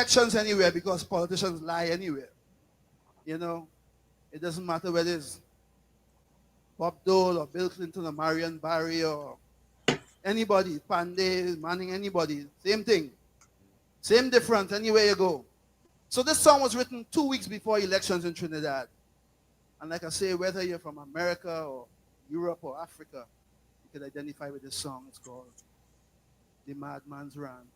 elections anywhere because politicians lie anywhere. You know, it doesn't matter whether it's Bob Dole or Bill Clinton or Marion Barry or anybody, Pandey, Manning, anybody, same thing. Same difference anywhere you go. So this song was written 2 weeks before elections in Trinidad. And like I say, whether you're from America or Europe or Africa, you can identify with this song. It's called The Madman's Rant.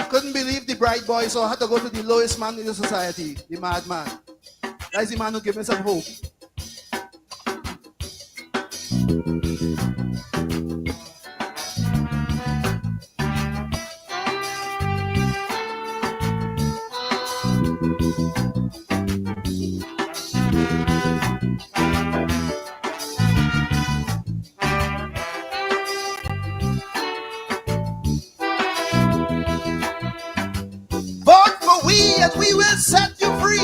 Couldn't believe the bright boy, so I had to go to the lowest man in the society, the madman. That's the man who gave me some hope. Vote for we and we will set you free.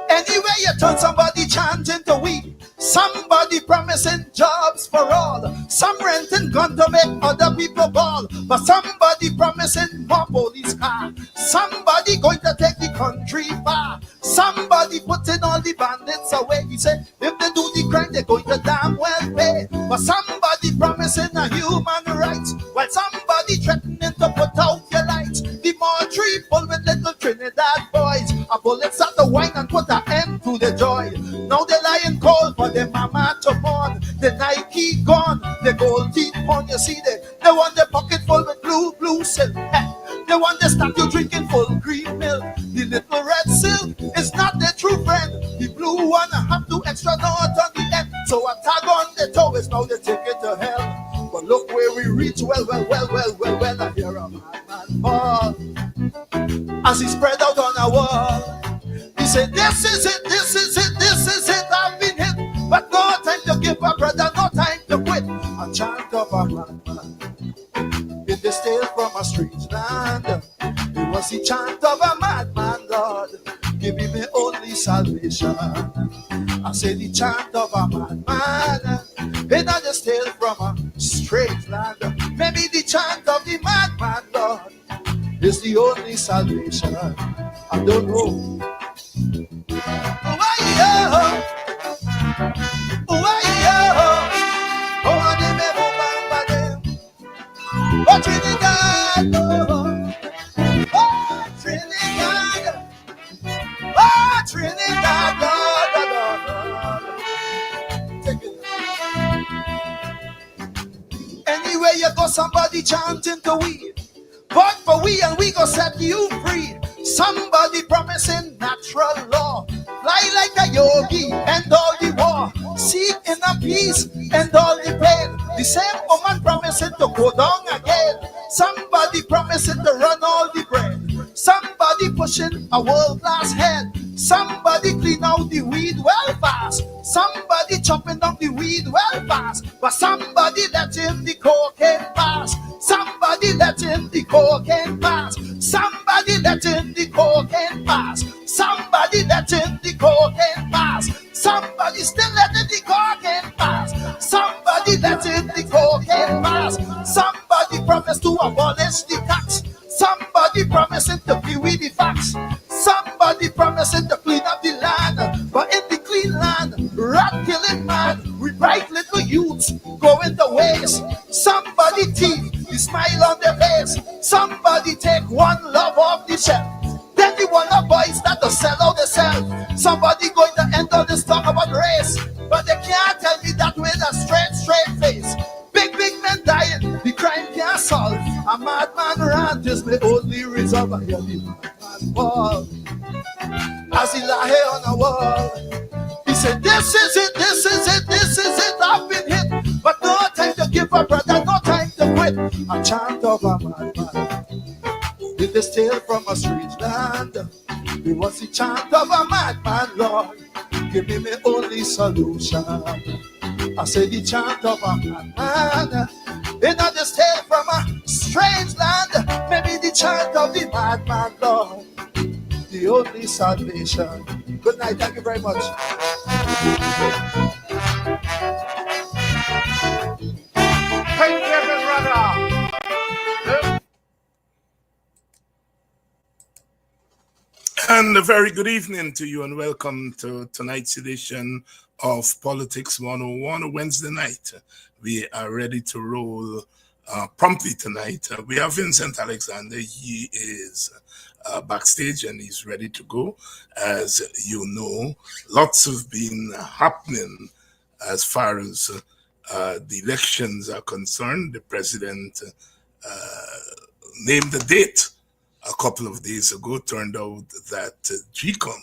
Anywhere you turn, somebody chanting to we. Somebody promising jobs for all. Some renting gun to make other people ball. But somebody promising more police car. Somebody going to take the country far. Somebody putting all the bandits away. He said if they do the crime, they're going to damn well pay. But somebody promising a human rights, while somebody threatening to put out your lights. The Montreal full with little Trinidad boys. A bullet start to whine and put an end to the joy. Now they're lying cold for their mama to mourn. The Nike gone, the gold teeth on. You see they want the pocket full with blue silk. They want the statue drinking full cream milk. The little red silk is not their true friend. The blue one have two extra knots on the end. So a tag on the toe is now they take it to hell. But look where we reach. Well, I hear a madman fall as he spread out on a wall. He said, this is it, I've been hit. But no time to give up, brother, no time to quit. A chant of a madman, it is still from a strange land. It was the chant of a madman, Lord, give me my only salvation. I say the chant of a madman, it not just still from a strange land. Maybe the chant of the madman, Lord, is the only salvation. I don't know. Oh, Trinidad, oh, Trinidad, oh, Trinidad, Lord. Take it. Anywhere you go, somebody chanting to we. Vote for we and we go set you free. Somebody promising natural law. Fly like a yogi, end all the war. Seek inner peace, end all the pain. The same woman promising to go down again. Somebody promising to run all the bread. Somebody pushing a world-class head. Somebody clean out the weed well fast. Somebody chopping down the weed well fast. But somebody letting the cocaine pass. Somebody letting the cocaine pass. Somebody letting the cocaine pass. Somebody letting the cocaine pass. Somebody still letting the cocaine pass. Somebody letting the cocaine pass. Somebody promised to abolish the tax. Somebody promising to be with the facts. Somebody promising to clean up the land. But in the clean land, rat killing man with bright little youths going to waste. Somebody teeth, the smile on their face. Somebody take one love off the shelf. Then the one of boys start to sell out themselves. Somebody going to end all this talk about race. But they can't tell me that with a straight face. Big men dying, the crime can't solve. A madman rant is the only reason I hear the madman fall. As he lay on a wall, he said, this is it, I've been hit. But no time to give up, brother, no time to quit. A chant of a madman, it is still from a strange land. It was the chant of a madman, Lord, give me my only solution. I say the chant of a madman, it not just tale from a strange land. Maybe the chant of the madman, Lord, the only salvation. Good night, thank you very much. Thank you, brother. And a very good evening to you, and welcome to tonight's edition of Politics 101, a Wednesday night. We are ready to roll promptly tonight. We have Vincent Alexander. He is backstage and he's ready to go. As you know, lots have been happening as far as the elections are concerned. The president named the date a couple of days ago. Turned out that GECOM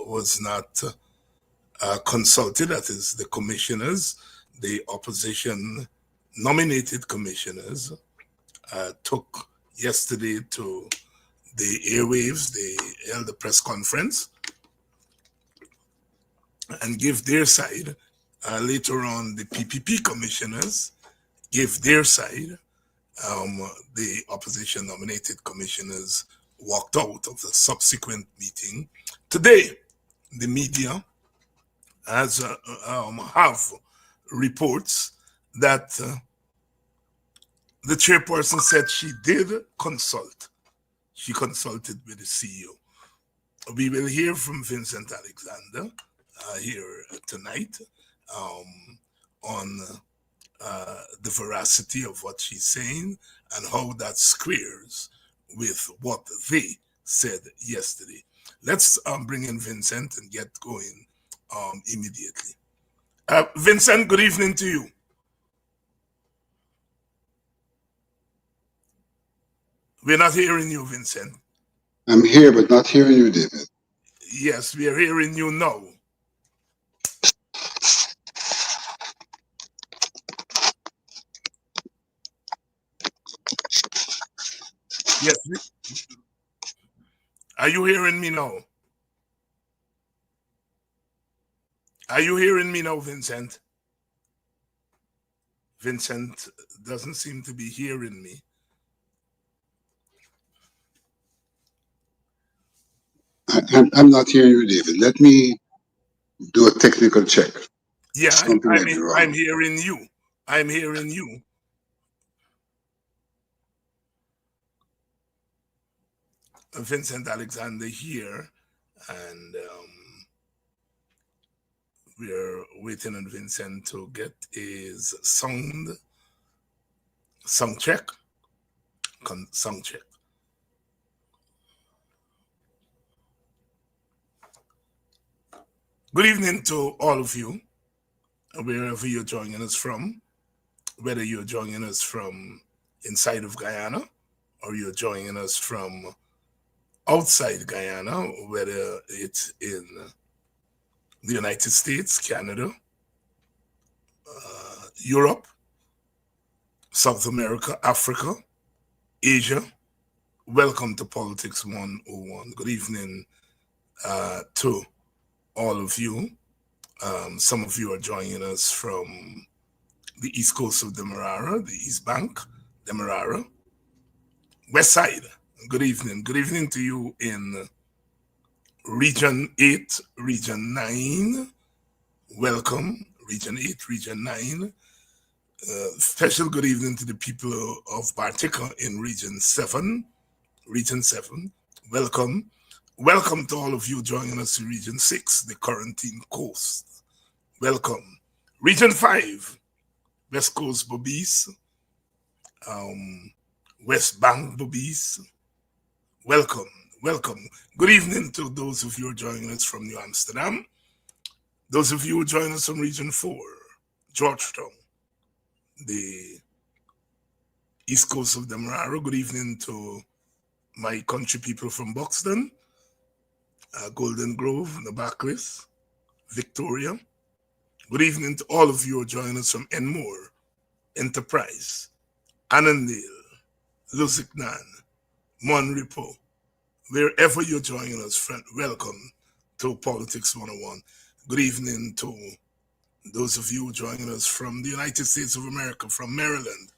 was not consulted, that is the commissioners, the opposition nominated commissioners took yesterday to the airwaves. They held a press conference and gave their side. Later on, the PPP commissioners gave their side. The opposition nominated commissioners walked out of the subsequent meeting. Today, the media has have reports that the chairperson said she did consult. She consulted with the CEO. We will hear from Vincent Alexander here tonight on the veracity of what she's saying and how that squares with what they said yesterday. Let's bring in Vincent and get going immediately. Vincent, good evening to you. We're not hearing you, Vincent. I'm here, but not hearing you, David. Yes, we are hearing you now. Yes. Are you hearing me now? Are you hearing me now, Vincent? Vincent doesn't seem to be hearing me. I'm not hearing you, David. Let me do a technical check. Yeah, I'm hearing you. I'm hearing you. Vincent Alexander here, and we're waiting on Vincent to get his sound check. Sound check. Good evening to all of you, wherever you're joining us from, whether you're joining us from inside of Guyana or you're joining us from outside Guyana, whether it's in the United States, Canada, Europe, South America, Africa, Asia. Welcome to Politics 101. Good evening to all of you. Some of you are joining us from the east coast of Demerara, the East Bank, Demerara, West Side. Good evening. Good evening to you in Region 8, Region 9. Welcome, Region 8, Region 9. Special good evening to the people of Bartica in Region 7. Region 7. Welcome. Welcome to all of you joining us in Region 6, the Quarantine Coast. Welcome. Region 5, West Coast Bobis, West Bank Bobis. Welcome. Welcome. Good evening to those of you who are joining us from New Amsterdam. Those of you who join us from Region 4, Georgetown, the east coast of Demerara. Good evening to my country people from Buxton, Golden Grove, Nabaklis, Victoria. Good evening to all of you who are joining us from Enmore, Enterprise, Annandale, Lusignan, Monrepo. Wherever you're joining us, friend, welcome to Politics 101. Good evening to those of you joining us from the United States of America, from Maryland.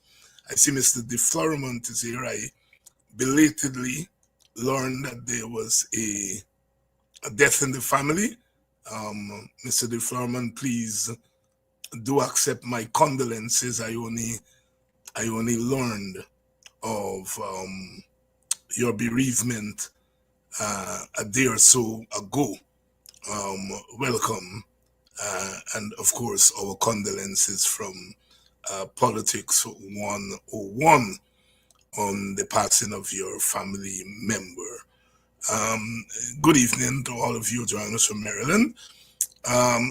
I see Mr. DeFloremont is here. I belatedly learned that there was a death in the family. Mr. DeFloremont, please do accept my condolences. I only learned of your bereavement a day or so ago. Welcome, and of course, our condolences from Politics 101 on the passing of your family member. Um, Good evening to all of you joining us from Maryland,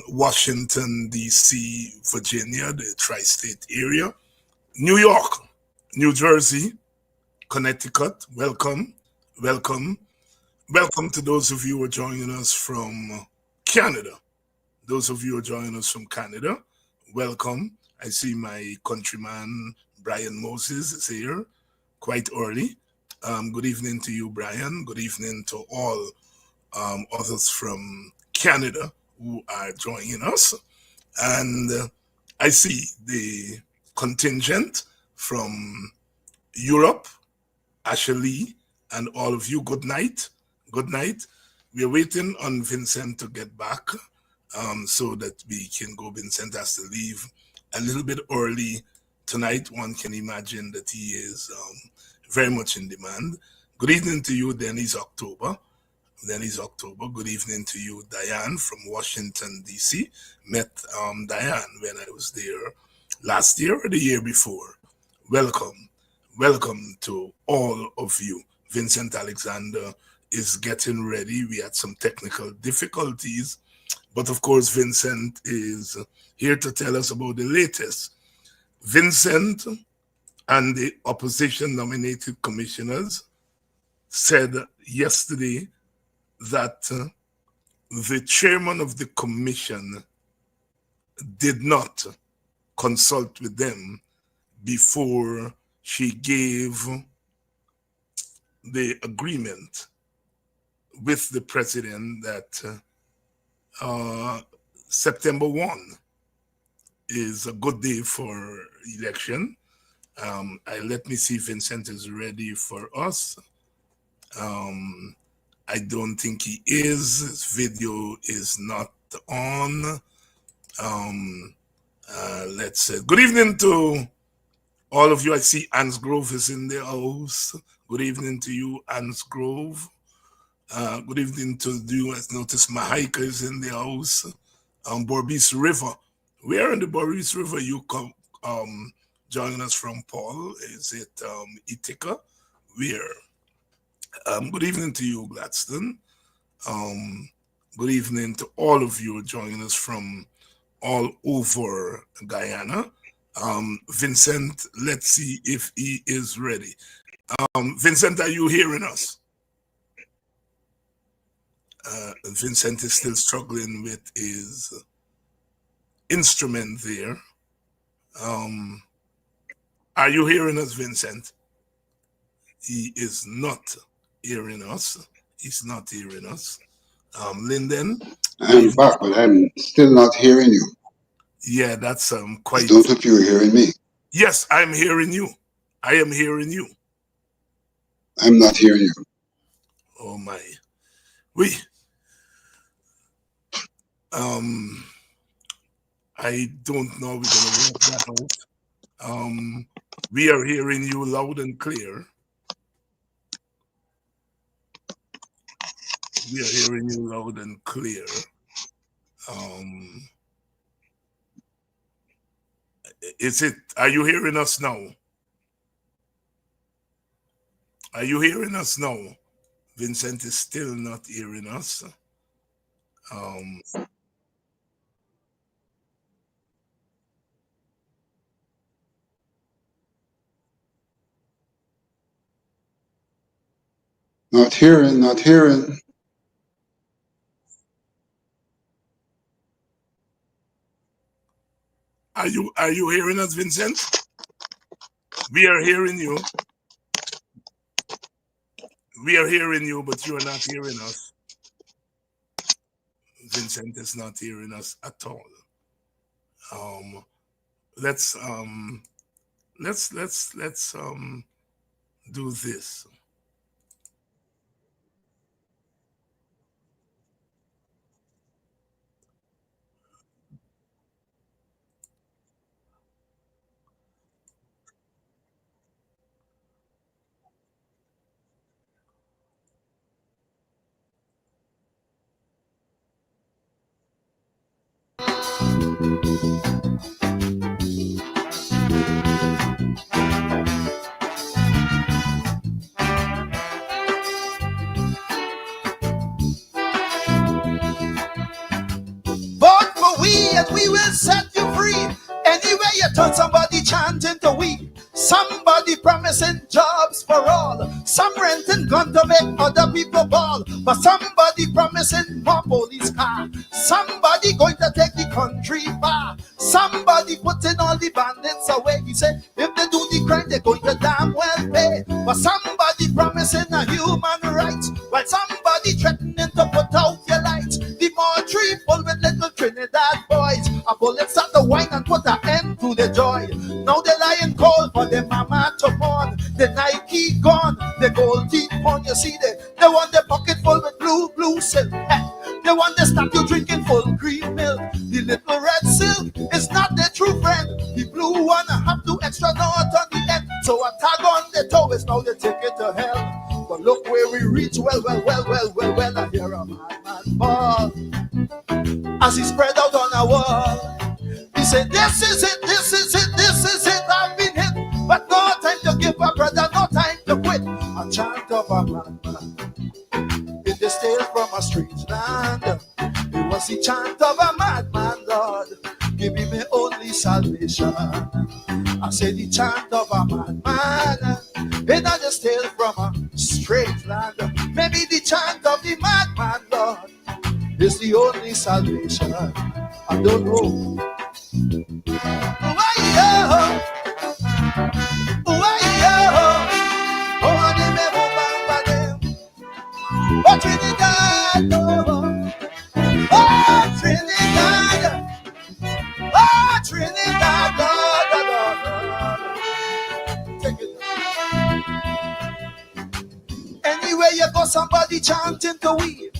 Washington, D.C., Virginia, the tri state area, New York, New Jersey, Connecticut. Welcome, welcome, welcome to those of you who are joining us from Canada. Those of you who are joining us from Canada, welcome. I see my countryman Brian Moses is here quite early. Good evening to you, Brian. Good evening to all others from Canada who are joining us. And I see the contingent from Europe, Ashley, and all of you. Good night. Good night. We're waiting on Vincent to get back so that we can go. Vincent has to leave a little bit early tonight. One can imagine that he is very much in demand. Good evening to you, Dennis October. Dennis October. Good evening to you, Diane from Washington, D.C. Met Diane when I was there last year or the year before. Welcome. Welcome to all of you. Vincent Alexander is getting ready. We had some technical difficulties, but of course, Vincent is here to tell us about the latest. Vincent and the opposition nominated commissioners said yesterday that the chairman of the commission did not consult with them before she gave the agreement with the president that September 1 is a good day for election. Let me see if Vincent is ready for us. I don't think he is. His video is not on. Let's say good evening to all of you. I see Ansgrove is in the house. Good evening to you, Ansgrove. Good evening to you. I noticed Mahaika is in the house. Borbis River. Where in the Borbis River you come joining us from, Paul? Is it Ithaca? Where? Good evening to you, Gladstone. Good evening to all of you joining us from all over Guyana. Vincent, let's see if he is ready. Vincent, are you hearing us? Vincent is still struggling with his instrument there. Are you hearing us, Vincent? He is not hearing us. He's not hearing us. Lyndon? I'm back, but I'm still not hearing you. Yeah, that's I quite... don't know if you're hearing me. Yes, I'm hearing you. I am hearing you. I'm not hearing you. Oh my. I don't know. We're gonna work that out. We are hearing you loud and clear. We are hearing you loud and clear. Are you hearing us now? Are you hearing us now? Vincent is still not hearing us. Not hearing, not hearing. Are you hearing us, Vincent? We are hearing you. We are hearing you, but you are not hearing us. Vincent is not hearing us at all. Let's do this. and we will set you free. Anywhere you turn, somebody chanting to we. Somebody promising jobs for all. Some renting gun to make other people ball. But somebody promising more police car. Somebody going to take the country far. Somebody putting all the bandits away. He said if they do the crime, they're going to damn well pay. But somebody promising a human rights, while somebody threatening to put out your lights. The more tree full with little Trinidad boys. A bullet start to whine and put an end to the joy. Now they lying cold for the mama to mourn. The Nike gone, the gold teeth on. You see they want the pocket full with blue silk. They want the statue drinking full cream milk. The little red silk is not their true friend. The blue one have 2 extra knots on the end. So a tag on the toe is now they take it to hell. But look where we reach, well, I hear a madman ball as he spread out on a wall. He said, this is it, I've been hit. But no time to give up, brother, no time to quit. A chant of a madman, it is tale from a strange land. It was the chant of a madman, Lord, give me my only salvation. I said the chant of a madman, it not just tale from a strange land. Maybe the chant of the madman, Lord, is the only salvation. I don't know. Oh, Trinidad, oh, Trinidad, oh, Trinidad, Lord. Take it. Anywhere you go, somebody chanting to we.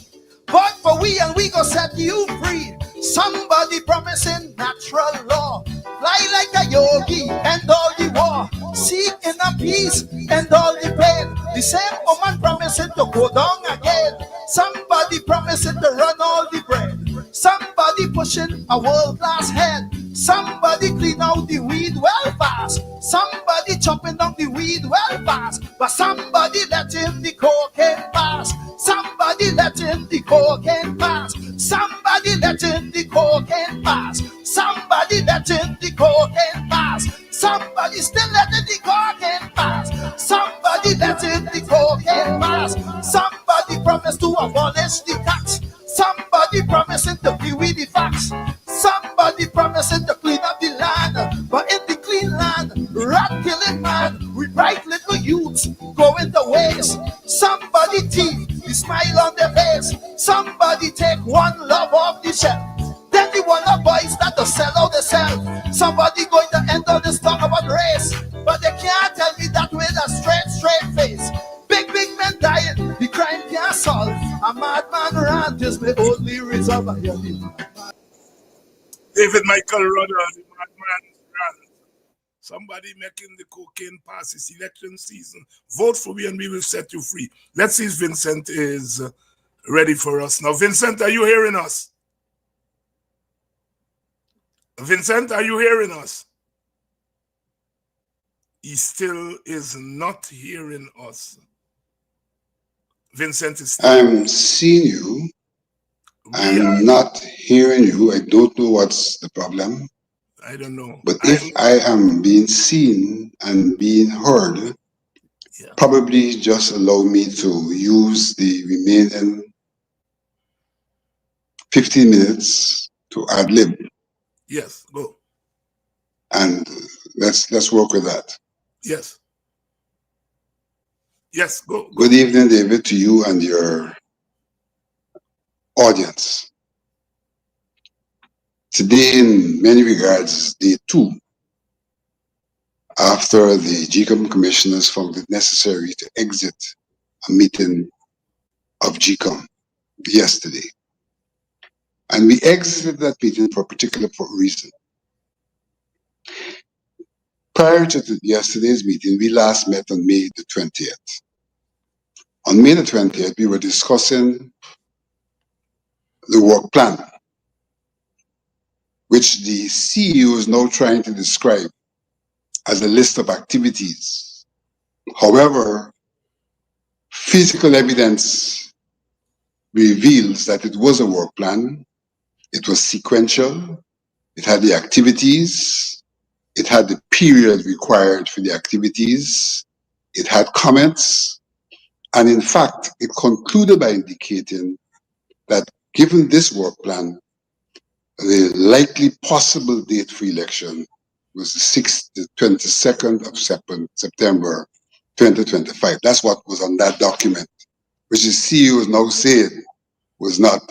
But for we and we go set you free. Somebody promising natural law. Fly like a yogi and all the war. Seek inner peace and all the pain. The same woman promising to go down again. Somebody promising to run all the bread. Somebody pushing a world-class head. Somebody clean out the weed well fast. Somebody chopping down the weed well fast. But somebody letting the cocaine pass. Somebody letting the cocaine pass. Somebody letting the cocaine pass. Somebody letting the cocaine pass. Somebody still letting the cocaine pass. Somebody letting the cocaine pass. Somebody promised to abolish the tax. Somebody promising to be with the facts. Somebody promising to clean up the land. But in the clean land, rat killing man with bright little youths going to waste. Somebody teeth the smile on their face. Somebody take one love off the shelf. Then the one of boys that to sell out the self. Somebody going to end on this talk about race. But they can't tell me that with a straight face. Big men dying, the crime can't solve. A madman rant is my only resolve. David Michael Rudder, the madman rant. Somebody making the cocaine pass this election season. Vote for me and we will set you free. Let's see if Vincent is ready for us now. Vincent, are you hearing us? Vincent, are you hearing us? He still is not hearing us. Vincent is still... I'm seeing you. I'm not hearing you. I don't know what's the problem. I don't know. But if I am being seen and being heard, probably just allow me to use the remaining 15 minutes to ad lib. Yes, go. And let's work with that. Yes. Yes, go. Good evening, David, to you and your audience. Today, in many regards, day 2, after the GECOM commissioners found it necessary to exit a meeting of GECOM yesterday. And we exited that meeting for a particular reason. Prior to yesterday's meeting, we last met on May the 20th. On May the 20th, we were discussing the work plan, which the CEO is now trying to describe as a list of activities. However, physical evidence reveals that it was a work plan, it was sequential, It had the activities. It had the period required for the activities. It had comments. And in fact, it concluded by indicating that given this work plan, the likely possible date for election was the 22nd of September 2025. That's what was on that document, which the CEO is now saying was not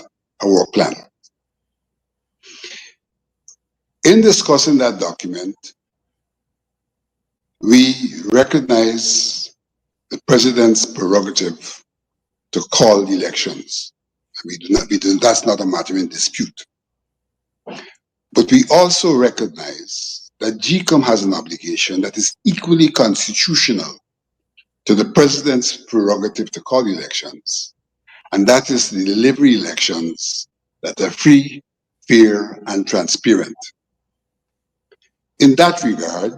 a work plan. In discussing that document, we recognize the president's prerogative to call elections. That's not a matter in dispute. But we also recognize that GECOM has an obligation that is equally constitutional to the president's prerogative to call elections, and that is the delivery elections that are free, fair, and transparent. In that regard,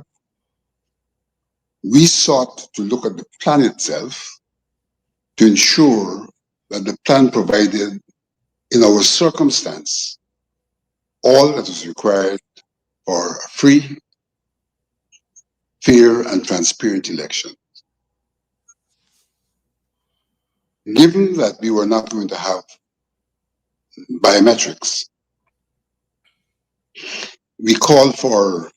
we sought to look at the plan itself to ensure that the plan provided in our circumstance all that is required for a free, fair, and transparent election. Given that we were not going to have biometrics, we called for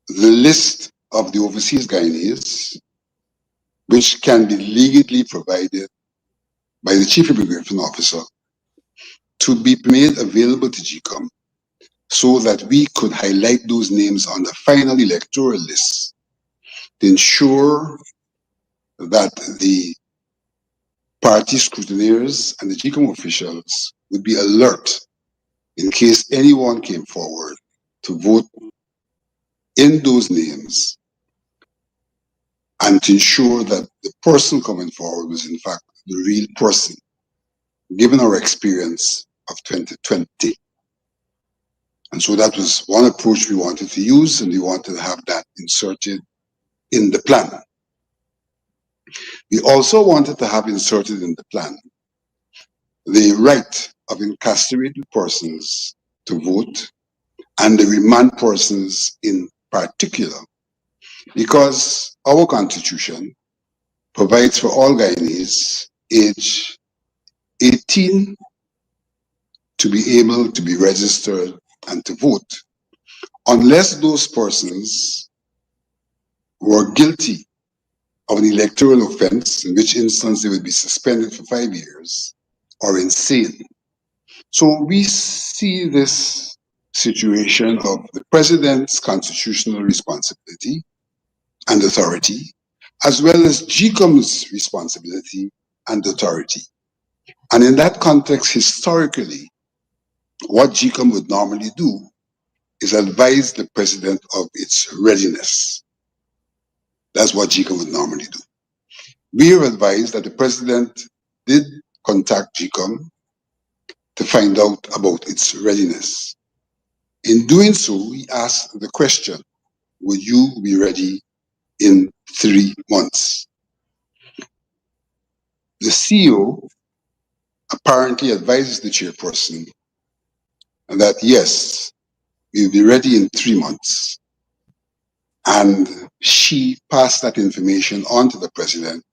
the list of the overseas Guyanese, which can be legally provided by the Chief Immigration Officer, to be made available to GECOM so that we could highlight those names on the final electoral list to ensure that the party scrutineers and the GECOM officials would be alert in case anyone came forward to vote in those names, and to ensure that the person coming forward was in fact the real person, given our experience of 2020. And so that was one approach we wanted to use, and we wanted to have that inserted in the plan. We also wanted to have inserted in the plan the right of incarcerated persons to vote, and the remand persons in particular, because our constitution provides for all Guyanese age 18 to be able to be registered and to vote, unless those persons were guilty of an electoral offense, in which instance they would be suspended for 5 years, or insane. So we see this situation of the president's constitutional responsibility and authority, as well as GECOM's responsibility and authority. And in that context, historically, what GECOM would normally do is advise the president of its readiness. That's what GECOM would normally do. We are advised that the president did contact GECOM to find out about its readiness. In doing so, we asked the question, would you be ready in 3 months? The CEO apparently advises the chairperson that yes, we'll be ready in 3 months. And she passed that information on to the president,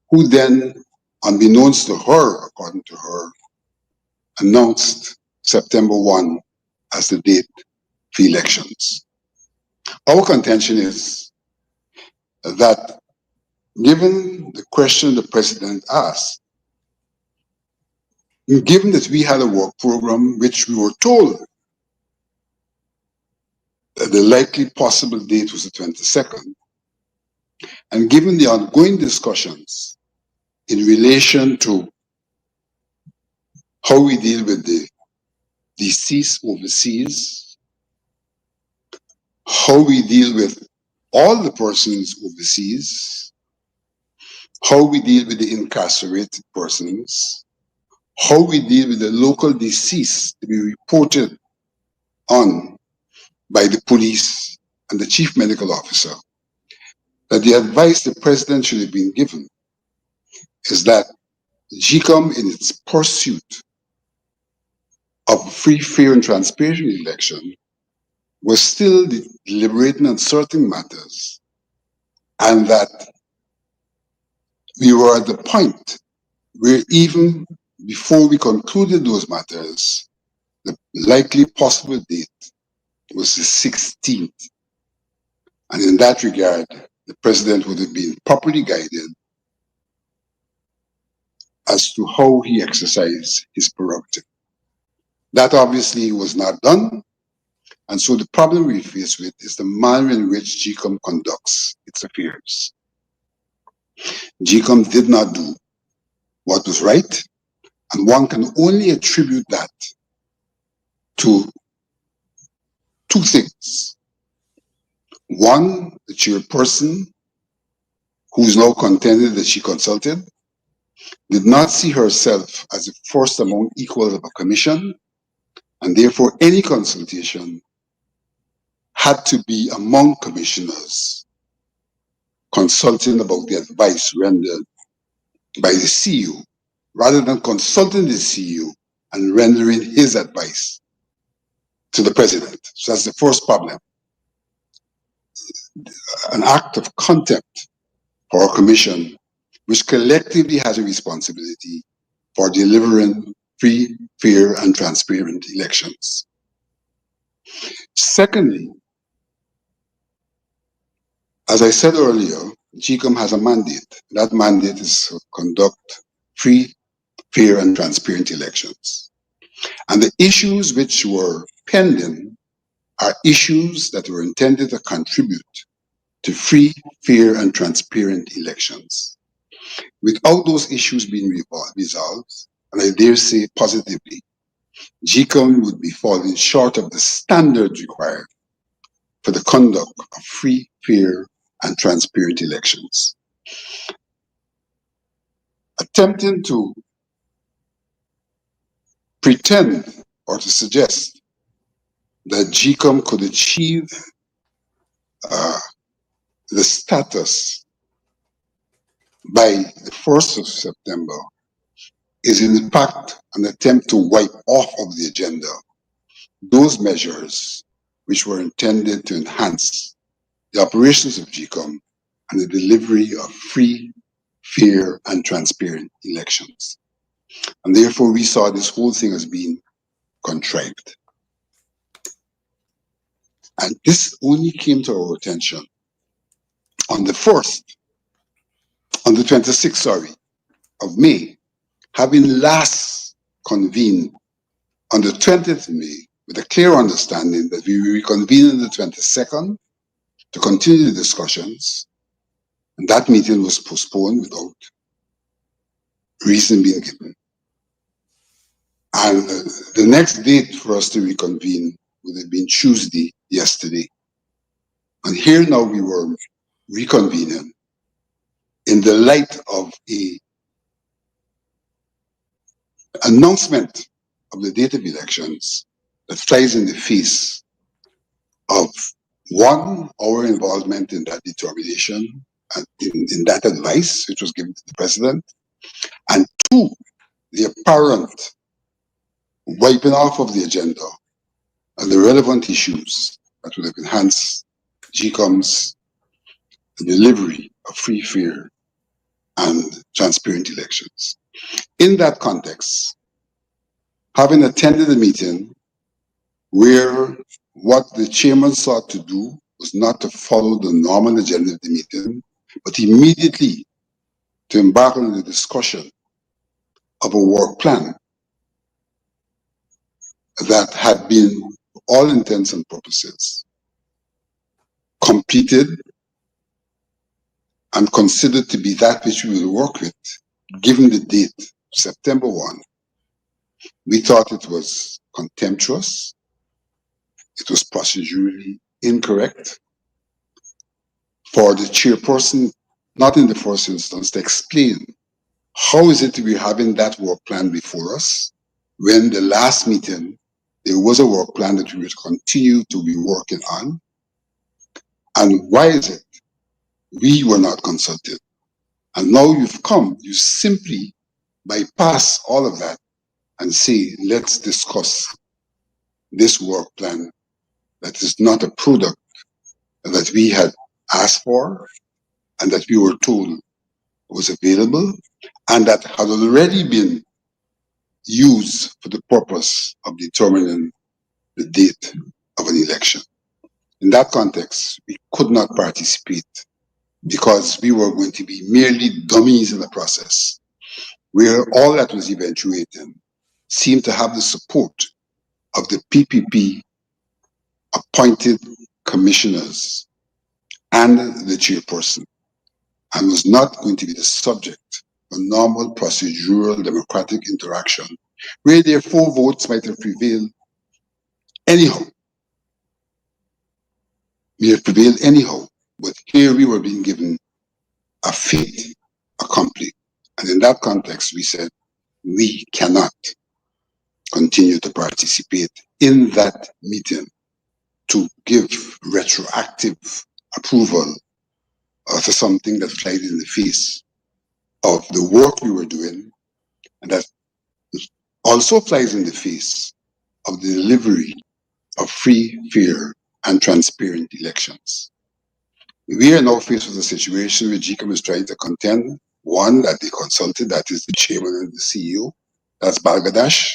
who then, unbeknownst to her, according to her, announced September 1 as the date for elections. Our contention is that given the question the president asked, given that we had a work program which we were told that the likely possible date was the 22nd, and given the ongoing discussions in relation to how we deal with the deceased overseas, how we deal with all the persons overseas, how we deal with the incarcerated persons, how we deal with the local deceased to be reported on by the police and the chief medical officer, that the advice the president should have been given is that GECOM, in its pursuit of of free, fair, and transparent election was still deliberating on certain matters, and that we were at the point where even before we concluded those matters, the likely possible date was the 16th. And in that regard, the president would have been properly guided as to how he exercised his prerogative. That obviously was not done. And so the problem we face with is the manner in which GECOM conducts its affairs. GECOM did not do what was right, and one can only attribute that to two things. One, the chairperson, who is now contended that she consulted, did not see herself as the first among equals of a commission, and therefore any consultation had to be among commissioners consulting about the advice rendered by the CEO, rather than consulting the CEO and rendering his advice to the president. So that's the first problem. An act of contempt for our commission, which collectively has a responsibility for delivering free, fair, and transparent elections. Secondly, as I said earlier, GECOM has a mandate. That mandate is to conduct free, fair, and transparent elections. And the issues which were pending are issues that were intended to contribute to free, fair, and transparent elections. Without those issues being resolved, and I dare say positively, GECOM would be falling short of the standards required for the conduct of free, fair, and transparent elections. Attempting to pretend or to suggest that GECOM could achieve the status by the 1st of September is in fact an attempt to wipe off of the agenda those measures which were intended to enhance the operations of GECOM and the delivery of free, fair, and transparent elections. And therefore, we saw this whole thing as being contrived. And this only came to our attention on the 26th, of May, having last convened on the 20th of May with a clear understanding that we will reconvene on the 22nd to continue the discussions, and that meeting was postponed without reason being given. And the next date for us to reconvene would have been Tuesday, yesterday. And here now we were reconvening in the light of a announcement of the date of elections that flies in the face of, one, our involvement in that determination and in that advice which was given to the president, and two, the apparent wiping off of the agenda and the relevant issues that would have enhanced GECOM's delivery of free, fair, and transparent elections. In that context, having attended a meeting where what the chairman sought to do was not to follow the normal agenda of the meeting, but immediately to embark on the discussion of a work plan that had been, for all intents and purposes, completed and considered to be that which we will work with, given the date, September 1. We thought it was contemptuous, it was procedurally incorrect for the chairperson, not in the first instance, to explain how is it we're having that work plan before us when the last meeting there was a work plan that we would continue to be working on, and why is it we were not consulted? And now you've come, you simply bypass all of that and say, let's discuss this work plan that is not a product that we had asked for and that we were told was available and that had already been used for the purpose of determining the date of an election. In that context, we could not participate because we were going to be merely dummies in the process, where all that was eventuating seemed to have the support of the PPP appointed commissioners and the chairperson, and was not going to be the subject of normal procedural democratic interaction, where their 4 votes might have prevailed anyhow. But here we were being given a fait accompli. And in that context, we said, we cannot continue to participate in that meeting to give retroactive approval to something that flies in the face of the work we were doing, and that also flies in the face of the delivery of free, fair, and transparent elections. We are now faced with a situation where GECOM is trying to contend, one, that they consulted, that is the chairman and the CEO, that's Balgadash.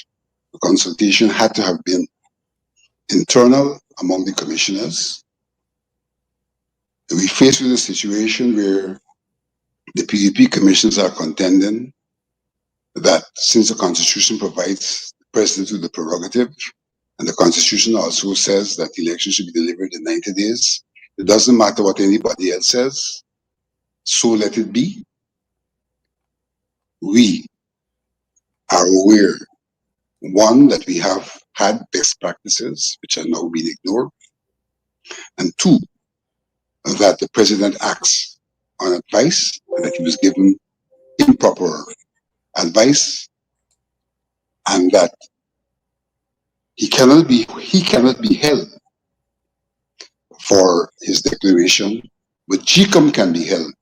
The consultation had to have been internal among the commissioners. We faced with a situation where the PDP commissioners are contending that since the Constitution provides the President with the prerogative, and the Constitution also says that elections should be delivered in 90 days, it doesn't matter what anybody else says, so let it be. We are aware, one, that we have had best practices which are now being ignored, and two, that the President acts on advice, and that he was given improper advice, and that he cannot be held for his declaration, but GECOM can be held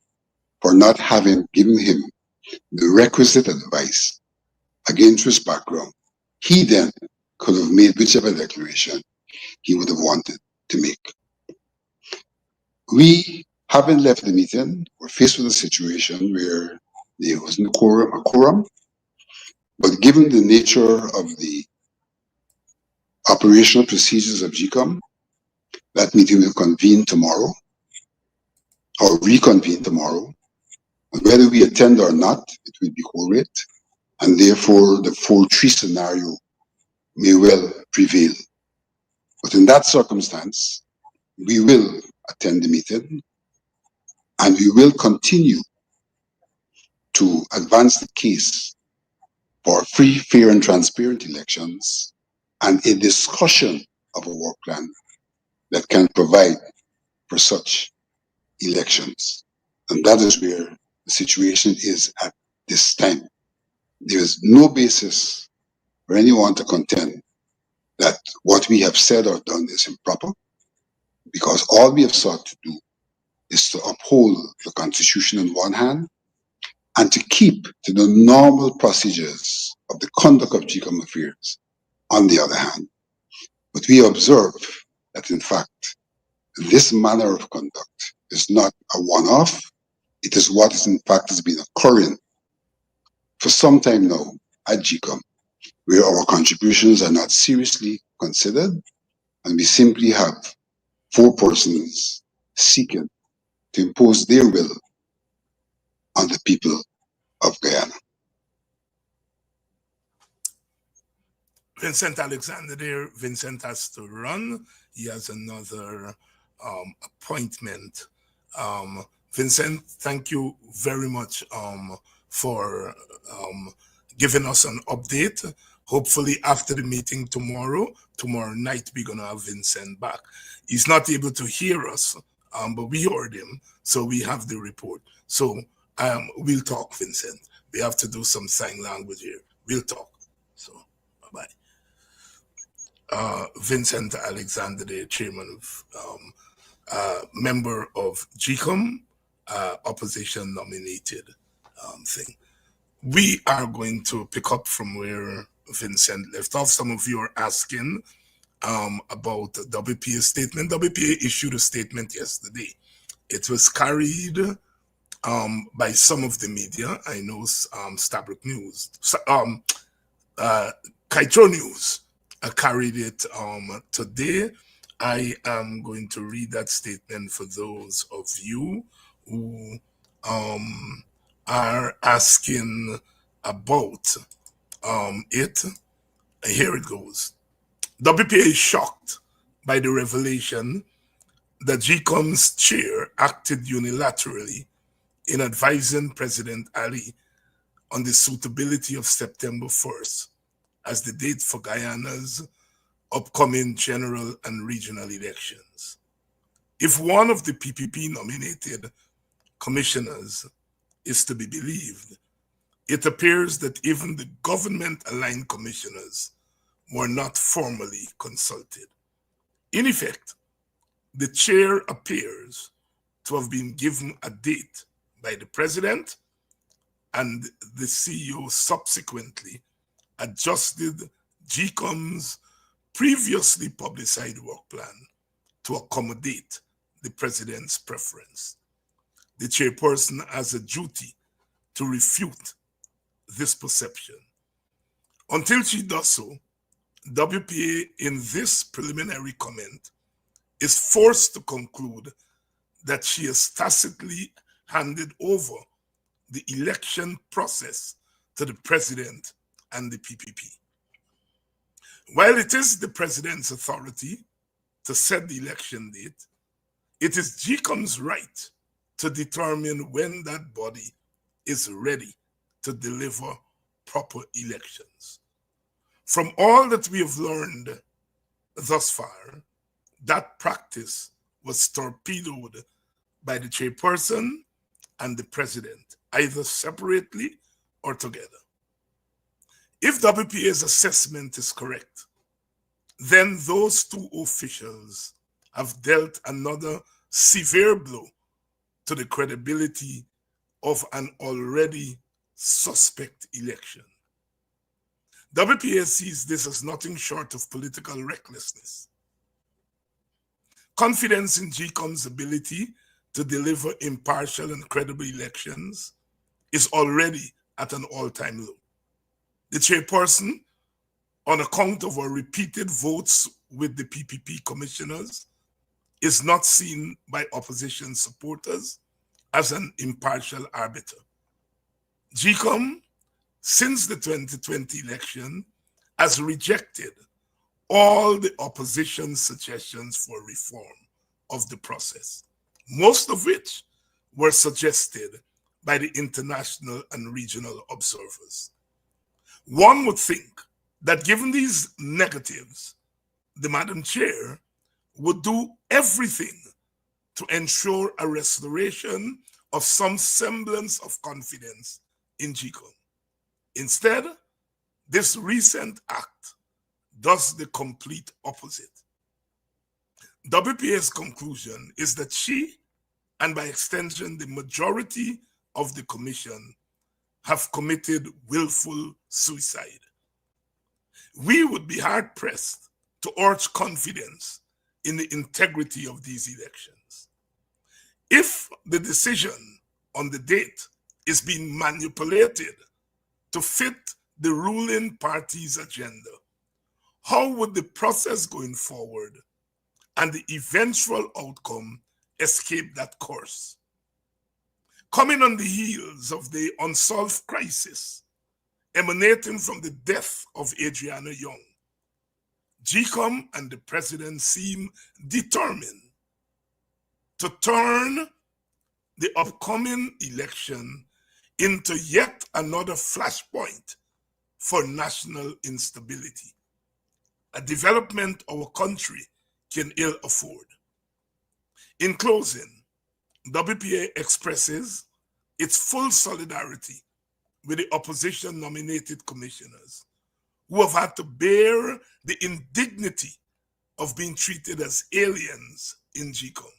for not having given him the requisite advice against his background. He then could have made whichever declaration he would have wanted to make. We haven't left the meeting. We're faced with a situation where there was no quorum, but given the nature of the operational procedures of GECOM, that meeting will convene tomorrow or reconvene tomorrow. And whether we attend or not, it will be quorate, and therefore the 4-3 scenario may well prevail. But in that circumstance, we will attend the meeting and we will continue to advance the case for free, fair, and transparent elections and a discussion of a work plan that can provide for such elections. And that is where the situation is at this time. There is no basis for anyone to contend that what we have said or done is improper, because all we have sought to do is to uphold the Constitution on one hand and to keep to the normal procedures of the conduct of GECOM affairs on the other hand. But we observe that, in fact, this manner of conduct is not a one-off. It is what is, in fact, has been occurring for some time now at GECOM, where our contributions are not seriously considered, and we simply have 4 persons seeking to impose their will on the people of Guyana. Vincent Alexander there. Vincent has to run. He has another appointment. Vincent, thank you very much for giving us an update. Hopefully after the meeting tomorrow night, we're gonna have Vincent back. He's not able to hear us, but we heard him, so we have the report. So we'll talk, Vincent. We have to do some sign language here. We'll talk. So bye-bye. Vincent Alexander, the chairman of member of GECOM, opposition nominated thing. We are going to pick up from where Vincent left off. Some of you are asking about WPA's statement. WPA issued a statement yesterday. It was carried by some of the media. I know Stabrook News, Kaitro News carried it today. I am going to read that statement for those of you who are asking about it. Here it goes. WPA is shocked by the revelation that GECOM's chair acted unilaterally in advising President Ali on the suitability of September 1st as the date for Guyana's upcoming general and regional elections. If one of the PPP nominated commissioners is to be believed, it appears that even the government-aligned commissioners were not formally consulted. In effect, the chair appears to have been given a date by the president, and the CEO subsequently adjusted GECOM's previously publicized work plan to accommodate the president's preference. The chairperson has a duty to refute this perception. Until she does so, WPA in this preliminary comment is forced to conclude that she has tacitly handed over the election process to the president and the PPP. While it is the president's authority to set the election date, it is GECOM's right to determine when that body is ready to deliver proper elections. From all that we have learned thus far, that practice was torpedoed by the chairperson and the president, either separately or together. If WPA's assessment is correct, then those two officials have dealt another severe blow to the credibility of an already suspect election. WPA sees this as nothing short of political recklessness. Confidence in GECOM's ability to deliver impartial and credible elections is already at an all-time low. The chairperson, on account of her repeated votes with the PPP commissioners, is not seen by opposition supporters as an impartial arbiter. GECOM, since the 2020 election, has rejected all the opposition's suggestions for reform of the process, most of which were suggested by the international and regional observers. One would think that given these negatives, the Madam Chair would do everything to ensure a restoration of some semblance of confidence in GECOM. Instead, this recent act does the complete opposite. WPA's conclusion is that she, and by extension the majority of the Commission, have committed willful suicide. We would be hard-pressed to urge confidence in the integrity of these elections. If the decision on the date is being manipulated to fit the ruling party's agenda, how would the process going forward and the eventual outcome escape that course? Coming on the heels of the unsolved crisis emanating from the death of Adriana Young, GECOM and the president seem determined to turn the upcoming election into yet another flashpoint for national instability, a development our country can ill afford. In closing, WPA expresses its full solidarity with the opposition-nominated commissioners who have had to bear the indignity of being treated as aliens in GECOM.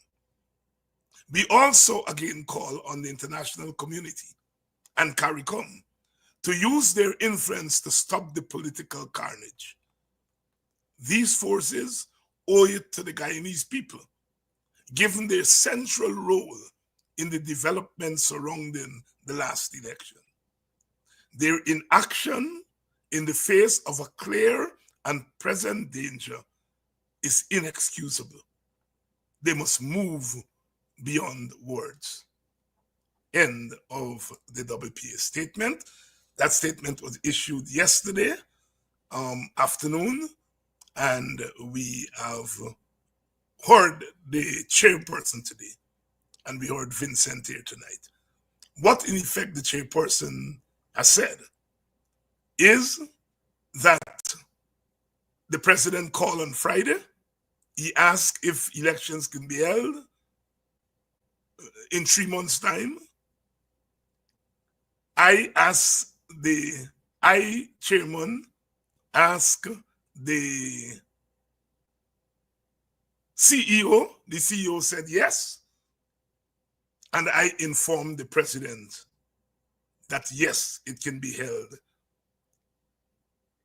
We also again call on the international community and CARICOM to use their influence to stop the political carnage. These forces owe it to the Guyanese people, given their central role in the development surrounding the last election. Their inaction in the face of a clear and present danger is inexcusable. They must move beyond words. End of the WPA statement. That statement was issued yesterday afternoon, and we have heard the chairperson today, and we heard Vincent here tonight. What in effect the chairperson has said is that the president called on Friday. He asked if elections can be held in 3 months' time. Chairman, asked the CEO. The CEO said yes. And I informed the president that yes, it can be held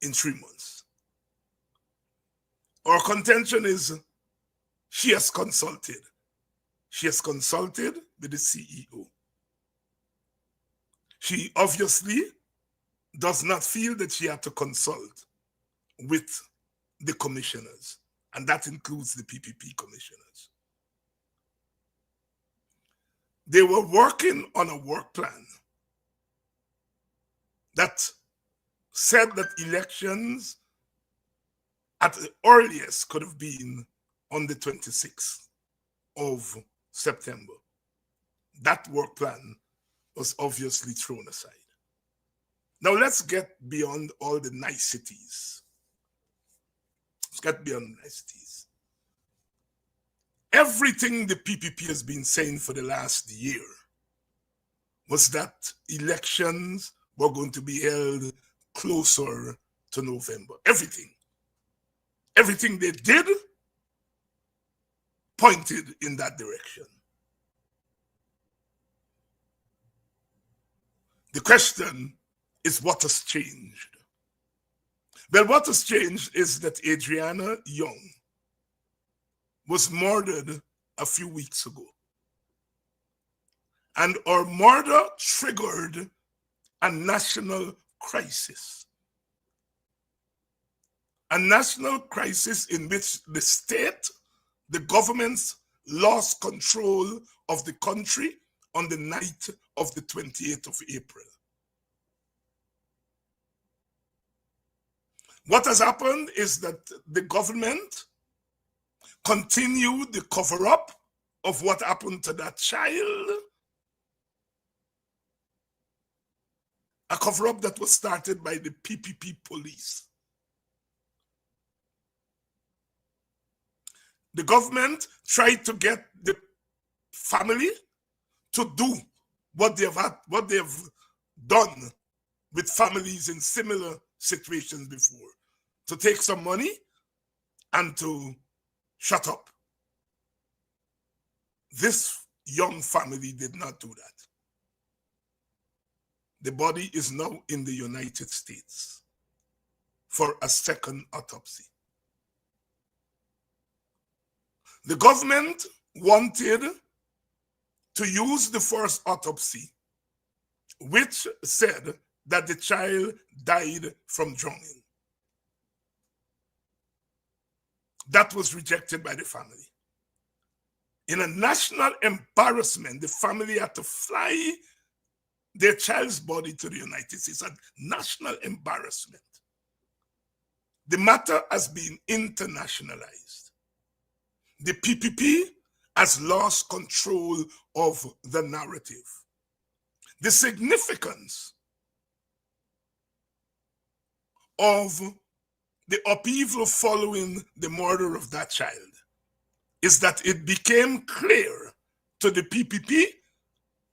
in 3 months. Our contention is she has consulted. She has consulted with the CEO. She obviously does not feel that she had to consult with the commissioners, and that includes the PPP commissioners. They were working on a work plan that said that elections at the earliest could have been on the 26th of September. That work plan was obviously thrown aside. Now let's get beyond all the niceties. Let's get beyond the niceties. Everything the PPP has been saying for the last year was that elections were going to be held closer to November. Everything they did pointed in that direction. The question is, what has changed? Well, what has changed is that Adriana Young was murdered a few weeks ago. And her murder triggered a national crisis. A national crisis in which the state, the governments, lost control of the country on the night of the 28th of April. What has happened is that the government continued the cover-up of what happened to that child. A cover-up that was started by the PPP police. The government tried to get the family to do what they have done with families in similar situations before, to take some money and to shut up. This young family did not do that. The body is now in the United States for a second autopsy. The government wanted to use the first autopsy, which said that the child died from drowning. That was rejected by the family. In a national embarrassment, the family had to fly their child's body to the United States. A national embarrassment. The matter has been internationalized. The PPP has lost control of the narrative. The significance of the upheaval following the murder of that child is that it became clear to the PPP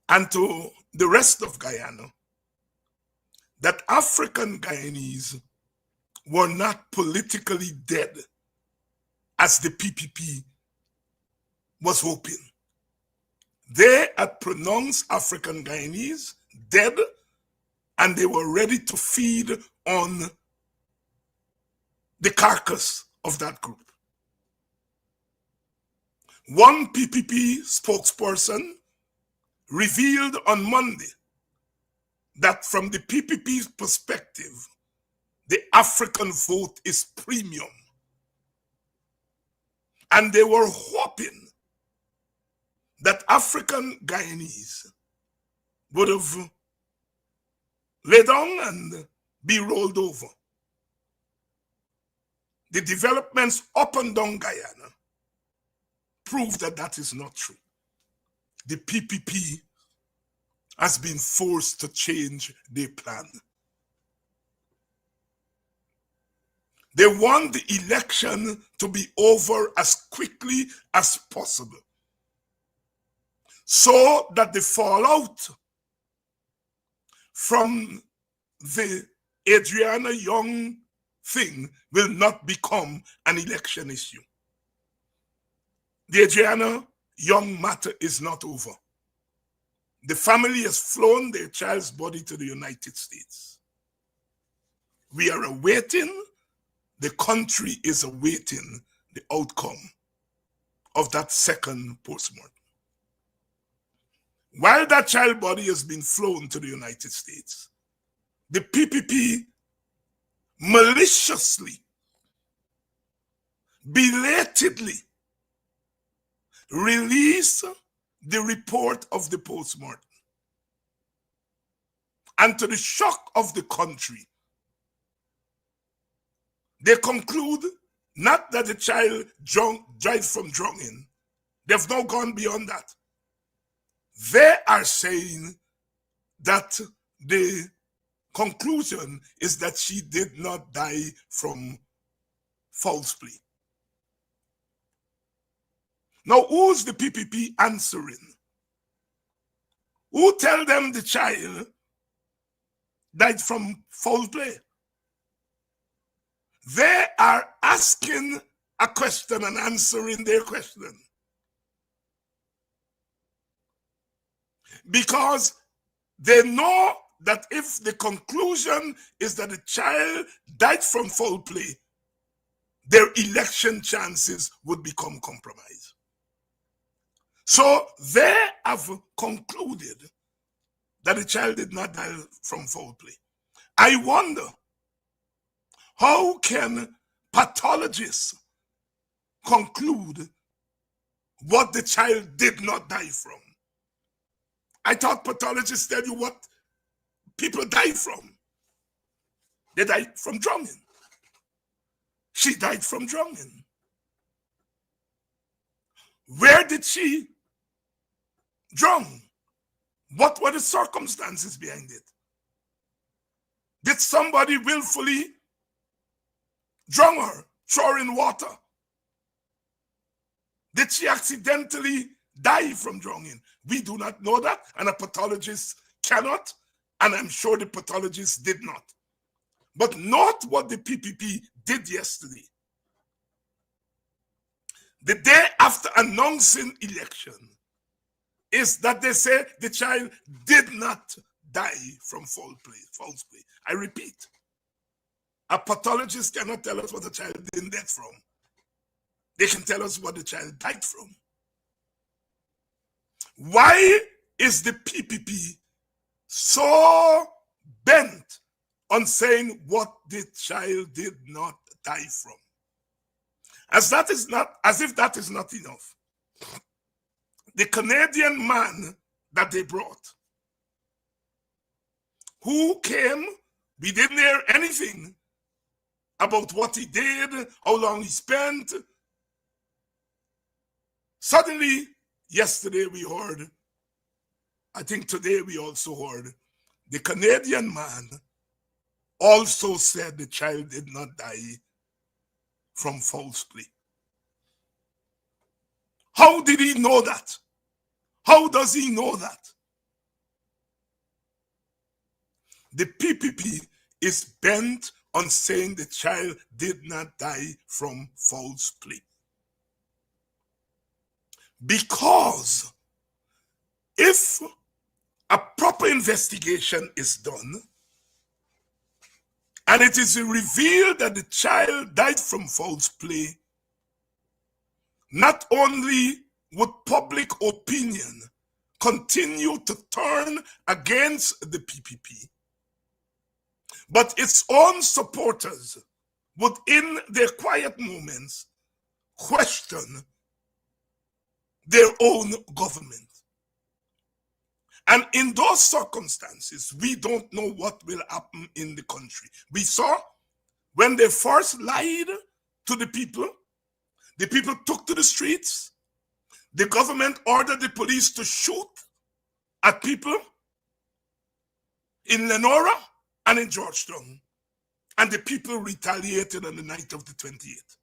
and to the rest of Guyana that African Guyanese were not politically dead as the PPP was hoping. They had pronounced African Guyanese dead, and they were ready to feed on the carcass of that group. One PPP spokesperson revealed on Monday that from the PPP's perspective, the African vote is premium. And they were hoping that African Guyanese would have laid down and be rolled over. The developments up and down Guyana prove that that is not true. The PPP has been forced to change their plan. They want the election to be over as quickly as possible so that the fallout from the Adriana Young thing will not become an election issue. The Adriana Young matter is not over. The family has flown their child's body to the United States. We are awaiting, the country is awaiting the outcome of that second postmortem. While that child body has been flown to the United States, the PPP maliciously, belatedly released the report of the postmortem. And to the shock of the country, they conclude not that the child died from drowning. They've now gone beyond that. They are saying that the conclusion is that she did not die from foul play. Now, who's the PPP answering? Who tell them the child died from foul play? They are asking a question and answering their question. Because they know that if the conclusion is that the child died from foul play, their election chances would become compromised. So they have concluded that the child did not die from foul play. I wonder, how can pathologists conclude what the child did not die from? I thought pathologists tell you what people die from. They died from drowning. She died from drowning. Where did she drown? What were the circumstances behind it? Did somebody willfully drown her, throw her in water? Did she accidentally die from drowning? We do not know that, and a pathologist cannot, and I'm sure the pathologist did not. But not what the PPP did yesterday. The day after announcing election is that they say the child did not die from foul play. I repeat, a pathologist cannot tell us what the child didn't die from. They can tell us what the child died from. Why is the PPP so bent on saying what the child did not die from? As if that is not enough. The Canadian man that they brought, who came, we didn't hear anything about what he did, how long he spent. Suddenly, yesterday we heard, I think today we also heard, the Canadian man also said the child did not die from foul play. How did he know that? How does he know that? The PPP is bent on saying the child did not die from foul play. Because if a proper investigation is done And it is revealed that the child died from foul play. Not only would public opinion continue to turn against the PPP, but its own supporters would, in their quiet moments, question their own government. And in those circumstances, we don't know what will happen in the country. We saw when they first lied to the people took to the streets. The government ordered the police to shoot at people in Lenora and in Georgetown. And the people retaliated on the night of the 28th.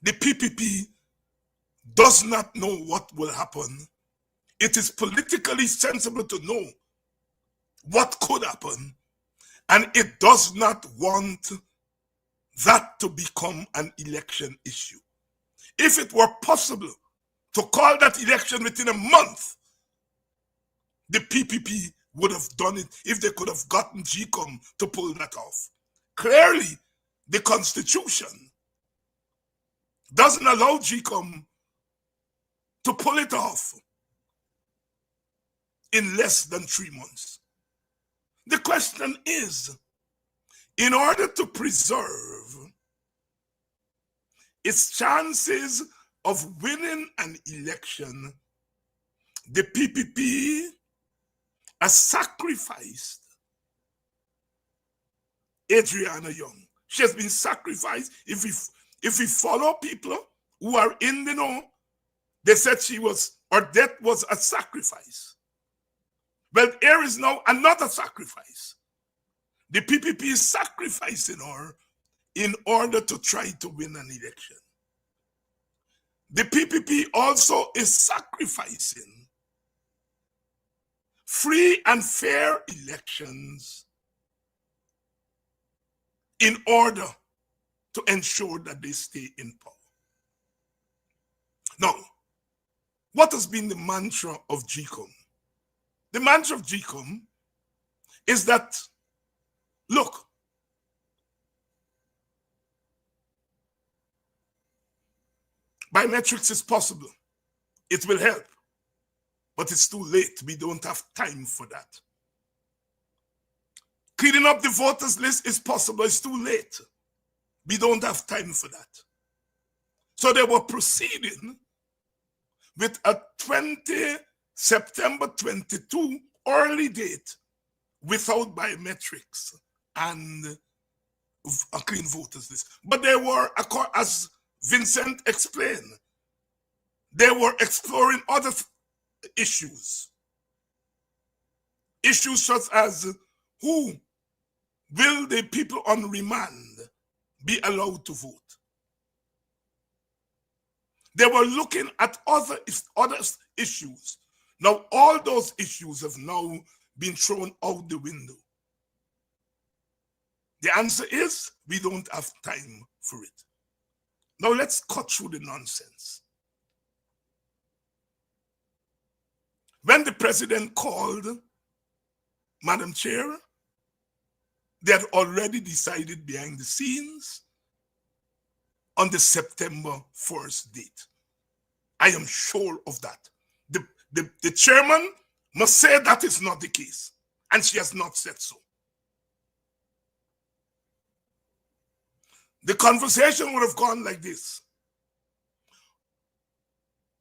The PPP does not know what will happen. It is politically sensible to know what could happen, and it does not want that to become an election issue. If it were possible to call that election within a month, the PPP would have done it if they could have gotten GECOM to pull that off. Clearly, the Constitution doesn't allow GECOM to pull it off in less than 3 months. The question is, in order to preserve its chances of winning an election, the PPP has sacrificed Adriana Young. She has been sacrificed. If we follow people who are in the know, they said her death was a sacrifice. Well, here is now another sacrifice. The PPP is sacrificing her in order to try to win an election. The PPP also is sacrificing free and fair elections in order to ensure that they stay in power. Now, what has been the mantra of GECOM? The mantra of GECOM is that, look, biometrics is possible. It will help. But it's too late. We don't have time for that. Cleaning up the voters list is possible. It's too late. We don't have time for that. So they were proceeding with a September 22 early date without biometrics and a clean voters list. But they were, as Vincent explained, they were exploring other issues. Issues such as who will the people on remand be allowed to vote? They were looking at other issues. Now, all those issues have now been thrown out the window. The answer is we don't have time for it. Now, let's cut through the nonsense. When the president called Madam Chair, they had already decided behind the scenes on the September 1st date. I am sure of that. The chairman must say that is not the case, and she has not said so. The conversation would have gone like this.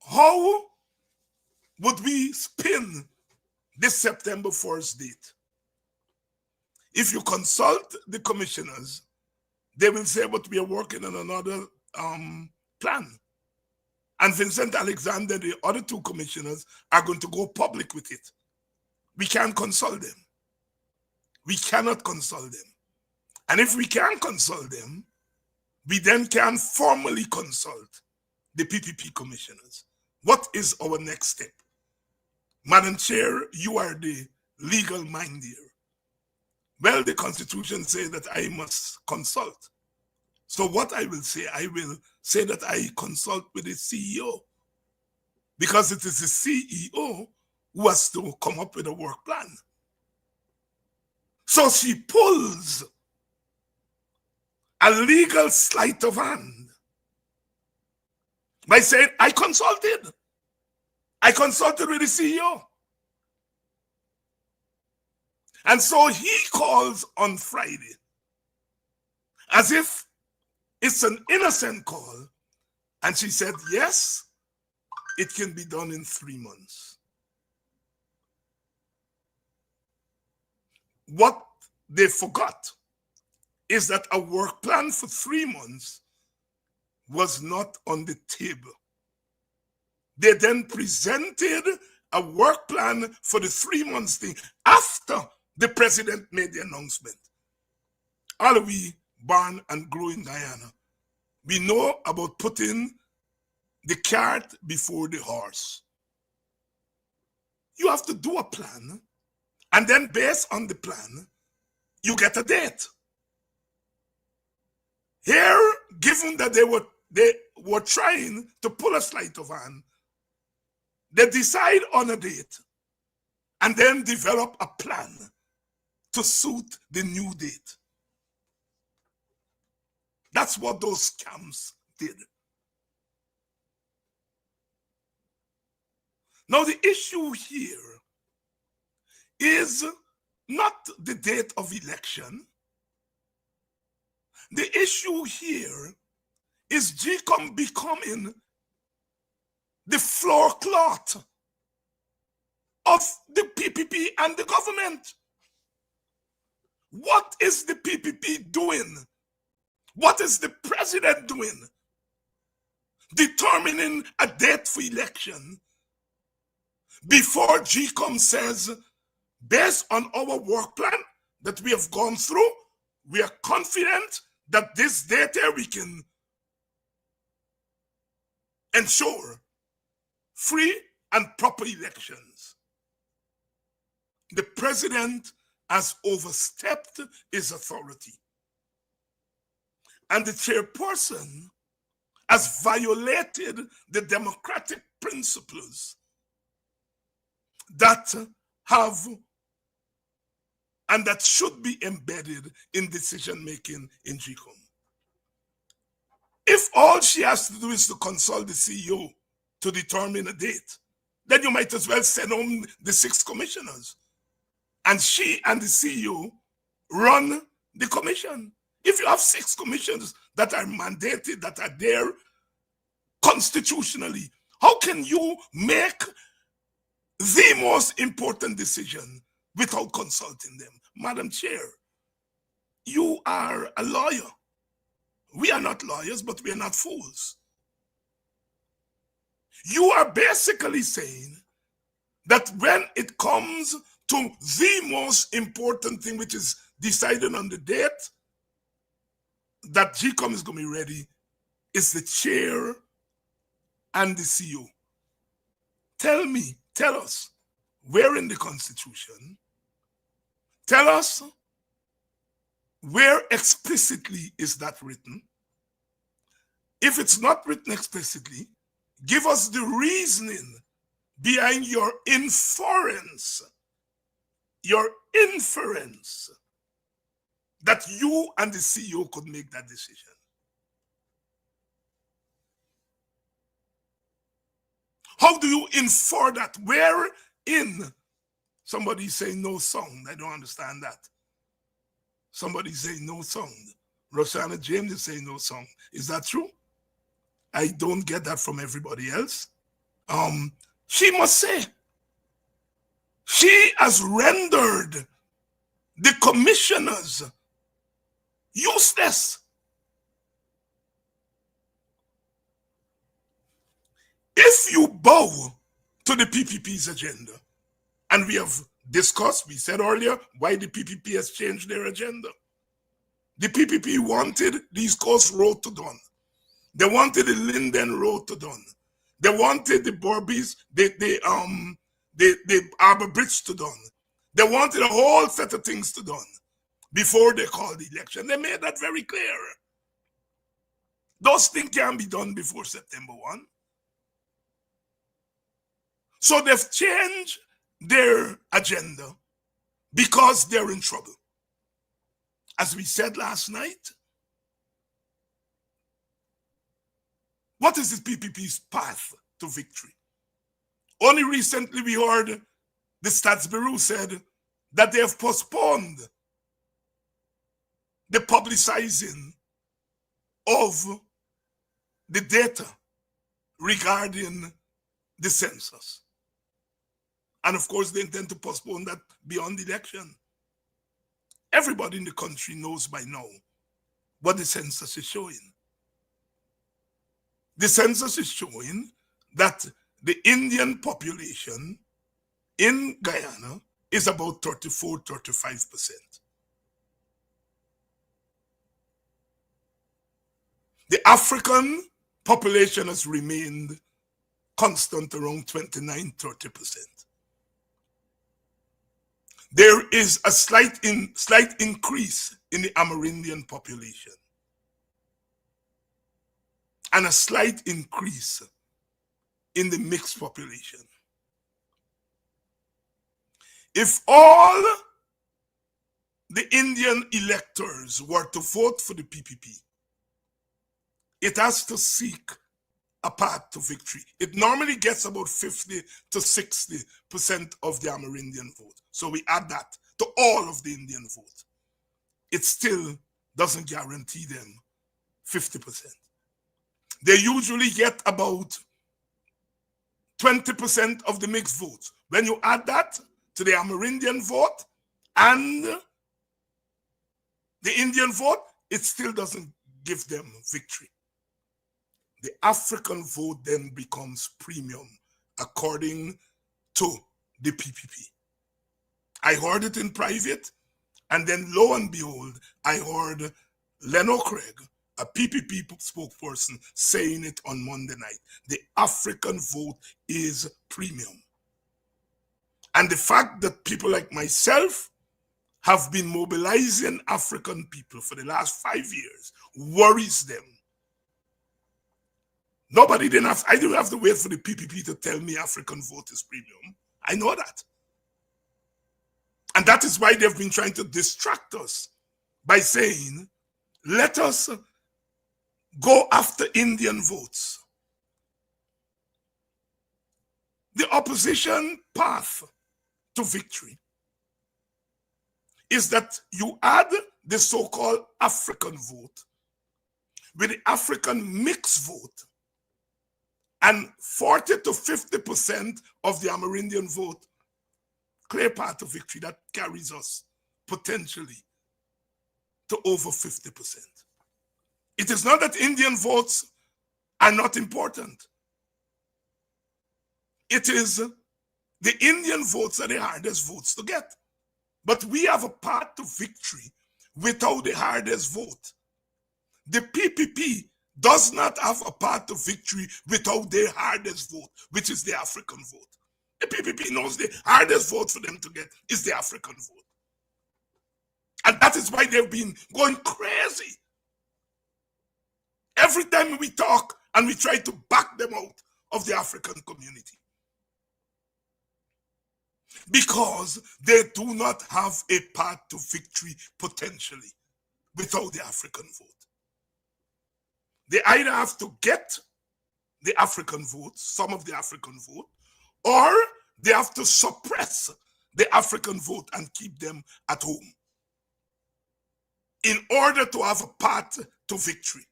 How would we spin this September 1st date? If you consult the commissioners, they will say, but we are working on another plan. And Vincent Alexander, the other two commissioners, are going to go public with it. We can't consult them. We cannot consult them. And if we can't consult them, we then can formally consult the PPP commissioners. What is our next step? Madam Chair, you are the legal mind here. Well, the Constitution says that I must consult. So what I will say that I consult with the CEO, because it is the CEO who has to come up with a work plan. So she pulls a legal sleight of hand by saying, I consulted with the CEO. And so he calls on Friday as if it's an innocent call. And she said, yes, it can be done in 3 months. What they forgot is that a work plan for 3 months was not on the table. They then presented a work plan for the 3 months thing after the president made the announcement. All we born and grow in Guyana, we know about putting the cart before the horse. You have to do a plan, and then based on the plan, you get a date. Here, given that they were trying to pull a sleight of hand, they decide on a date and then develop a plan to suit the new date. That's what those scams did. Now, the issue here is not the date of election. The issue here is GECOM becoming the floor cloth of the PPP and the government. What is the PPP doing? What is the president doing? Determining a date for election before GECOM says, based on our work plan that we have gone through, we are confident that this date here we can ensure free and proper elections. The president has overstepped his authority. And the chairperson has violated the democratic principles that have and that should be embedded in decision-making in GECOM. If all she has to do is to consult the CEO to determine a date, then you might as well send home the 6 commissioners. And she and the CEO run the commission. If you have 6 commissioners that are mandated, that are there constitutionally, how can you make the most important decision without consulting them? Madam Chair, you are a lawyer. We are not lawyers, but we are not fools. You are basically saying that when it comes to the most important thing, which is deciding on the date that GECOM is going to be ready, is the chair and the CEO. Tell us, where in the Constitution, tell us where explicitly is that written. If it's not written explicitly, give us the reasoning behind your inference that you and the CEO could make that decision. How do you infer that? Where in? Somebody saying no sound. I don't understand that. Somebody saying no sound. Rosanna James is saying no sound. Is that true? I don't get that from everybody else. She must say, she has rendered the commissioners useless. If you bow to the PPP's agenda, and we have discussed, we said earlier, why the PPP has changed their agenda. The PPP wanted the East Coast Road to done. They wanted the Linden Road to done. They wanted the Borbies, the Arbor Bridge to done. They wanted a whole set of things to done before they called the election. They made that very clear. Those things can be done before September 1. So they've changed their agenda because they're in trouble. as we said last night, what is the PPP's path to victory? Only recently we heard the Stats Bureau said that they have postponed the publicizing of the data regarding the census. And of course, they intend to postpone that beyond the election. Everybody in the country knows by now what the census is showing. The census is showing that the Indian population in Guyana is about 34-35%. The African population has remained constant around 29-30%. There is a slight increase in the Amerindian population and a slight increase in the mixed population. If all the Indian electors were to vote for the PPP, it has to seek a path to victory. It normally gets about 50 to 60% of the Amerindian vote. So we add that to all of the Indian vote. It still doesn't guarantee them 50%. They usually get about 20% of the mixed votes. When you add that to the Amerindian vote and the Indian vote, it still doesn't give them victory. The African vote then becomes premium according to the PPP. I heard it in private, and then lo and behold, I heard Leno Craig, a PPP spokesperson, saying it on Monday night. The African vote is premium. And the fact that people like myself have been mobilizing African people for the last 5 years worries them. I didn't have to wait for the PPP to tell me African vote is premium. I know that. And that is why they've been trying to distract us by saying, let us go after Indian votes. The opposition path to victory is that you add the so-called African vote with the African mixed vote, and 40 to 50% of the Amerindian vote, clear path to victory that carries us potentially to over 50%. It is not that Indian votes are not important. It is the Indian votes are the hardest votes to get. But we have a path to victory without the hardest vote. The PPP does not have a path to victory without their hardest vote, which is the African vote. The PPP knows the hardest vote for them to get is the African vote. And that is why they've been going crazy. Every time we talk and we try to back them out of the African community. Because they do not have a path to victory potentially without the African vote. They either have to get the African vote, some of the African vote, or they have to suppress the African vote and keep them at home in order to have a path to victory.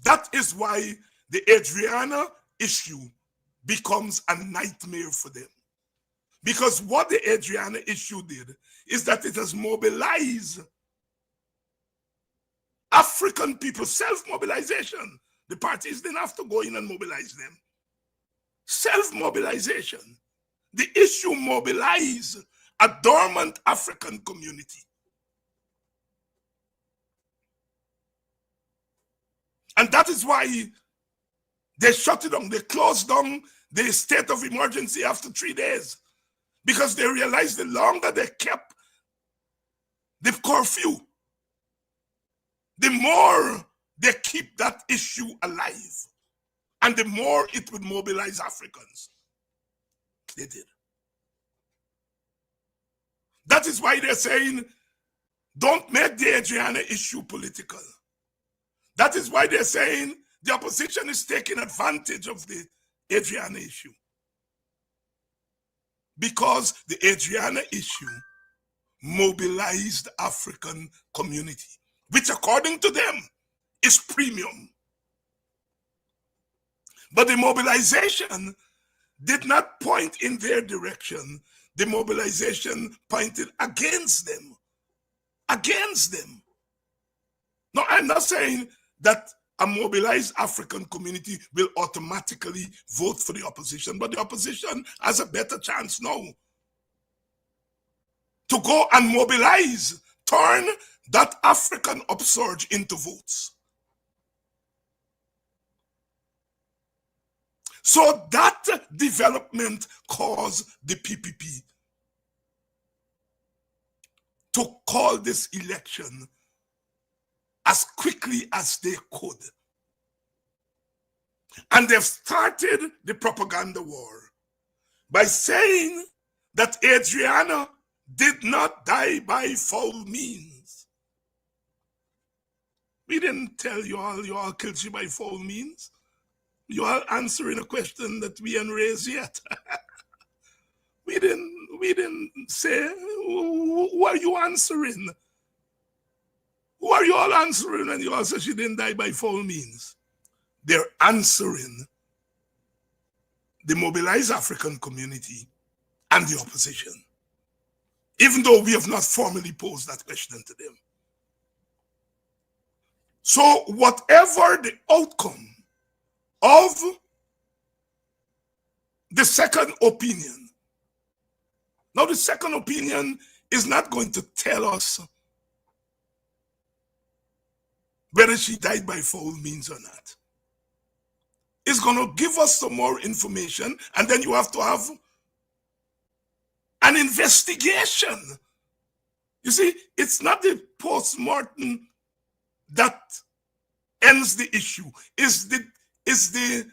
That is why the Adriana issue becomes a nightmare for them. Because what the Adriana issue did is that it has mobilized African people, self-mobilization. The parties didn't have to go in and mobilize them. Self-mobilization. The issue mobilized a dormant African community. And that is why they shut it down. They closed down the state of emergency after 3 days because they realized the longer they kept the curfew, the more they keep that issue alive and the more it would mobilize Africans. They did. That is why they're saying, don't make the Adriana issue political. That is why they're saying the opposition is taking advantage of the Adriana issue. Because the Adriana issue mobilized the African community, which according to them is premium. But the mobilization did not point in their direction. The mobilization pointed against them. Against them. No, I'm not saying that a mobilized African community will automatically vote for the opposition, but the opposition has a better chance now to go and mobilize, turn that African upsurge into votes. So that development caused the PPP to call this election as quickly as they could. And they've started the propaganda war by saying that Adriana did not die by foul means. We didn't tell you all killed she by foul means. You are answering a question that we ain't raised yet. We didn't say, who are you answering? Who are you all answering when you all say she didn't die by foul means? They're answering the mobilized African community and the opposition, even though we have not formally posed that question to them. So whatever the outcome of the second opinion, now the second opinion is not going to tell us whether she died by foul means or not. It's going to give us some more information, and then you have to have an investigation. You see, it's not the post-mortem that ends the issue. It's the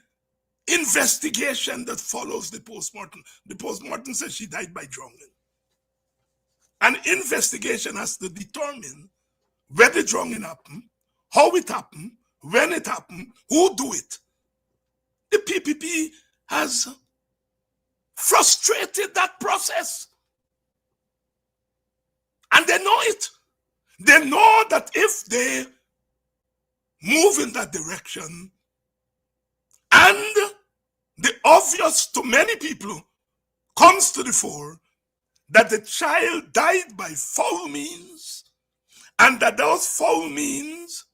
investigation that follows the post-mortem. The post-mortem says she died by drowning. An investigation has to determine where the drowning happened, how it happened, when it happened, who do it. The PPP has frustrated that process. And they know it. They know that if they move in that direction, and the obvious to many people comes to the fore, that the child died by foul means, and that those foul means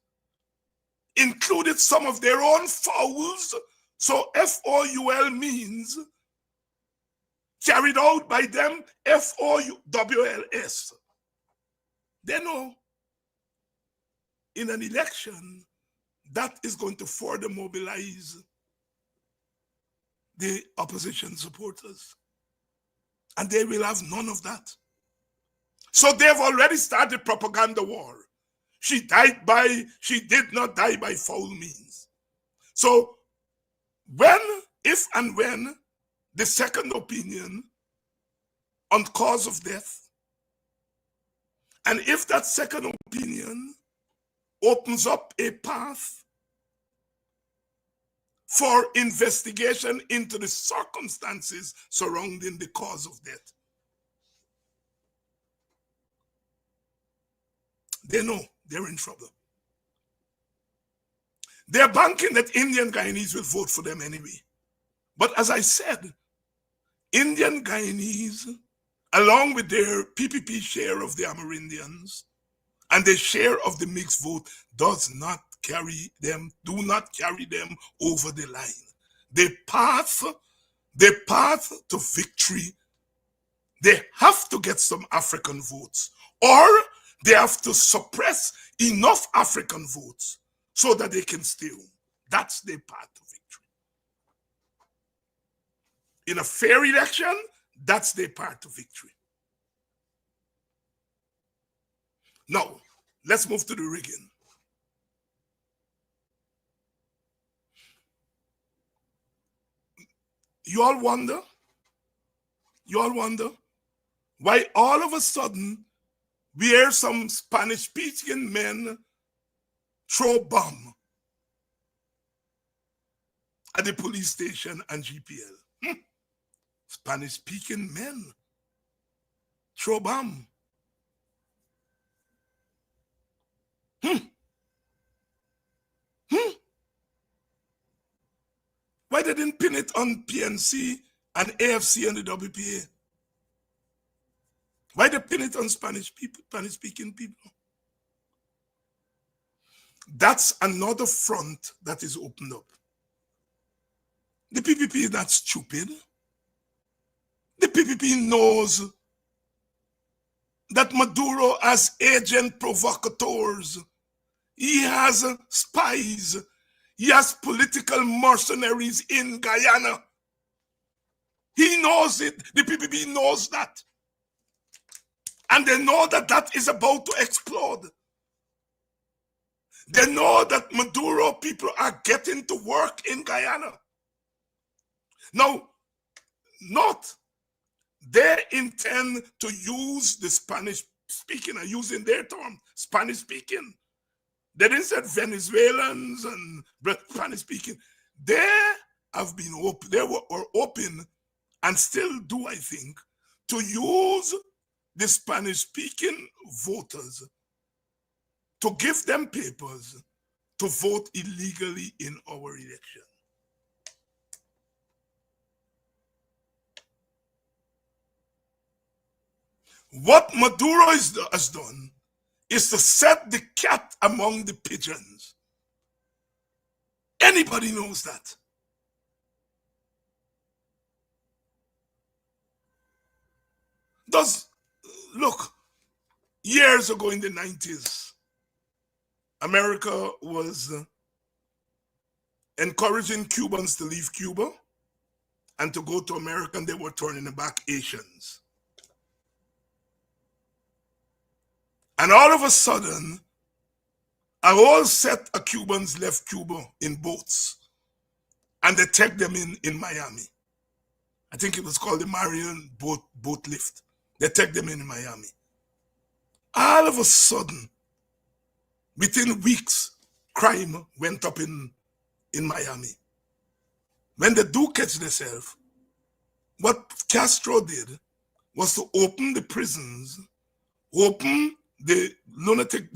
included some of their own fouls. So F-O-U-L means carried out by them, F-O-U-W-L-S. They know in an election that is going to further mobilize the opposition supporters. And they will have none of that. So they've already started propaganda war. She did not die by foul means. So if and when the second opinion on cause of death, and if that second opinion opens up a path for investigation into the circumstances surrounding the cause of death, they know they're in trouble. They're banking that Indian Guyanese will vote for them anyway. But as I said, Indian Guyanese, along with their PPP share of the Amerindians and their share of the mixed vote, do not carry them over the line. The path to victory, they have to get some African votes, or they have to suppress enough African votes so that they can steal. That's their path to victory. In a fair election, that's their path to victory. Now, let's move to the rigging. You all wonder Why all of a sudden we hear some Spanish-speaking men throw bomb at the police station and GPL. Spanish-speaking men throw bomb. Why they didn't pin it on PNC and AFC and the WPA? Why they pin it on Spanish-speaking people? That's another front that is opened up. The PPP is not stupid. The PPP knows that Maduro has agent provocateurs. He has spies. He has political mercenaries in Guyana. He knows it. The PPP knows that. And they know that that is about to explode. They know that Maduro people are getting to work in Guyana. Now, not they intend to use the Spanish speaking, are using their term, Spanish speaking. They didn't say Venezuelans and Spanish speaking. They have been open, they were open and still do, I think, to use the Spanish speaking voters to give them papers to vote illegally in our election. What Maduro has done is to set the cat among the pigeons. Anybody knows that. Look, years ago in the 90s, America was encouraging Cubans to leave Cuba and to go to America, and they were turning back Asians. And all of a sudden, a whole set of Cubans left Cuba in boats, and they take them in Miami. I think it was called the Marion boat lift. They take them in Miami. All of a sudden, within weeks, crime went up in Miami. When they do catch themselves, what Castro did was to open the prisons, open the lunatic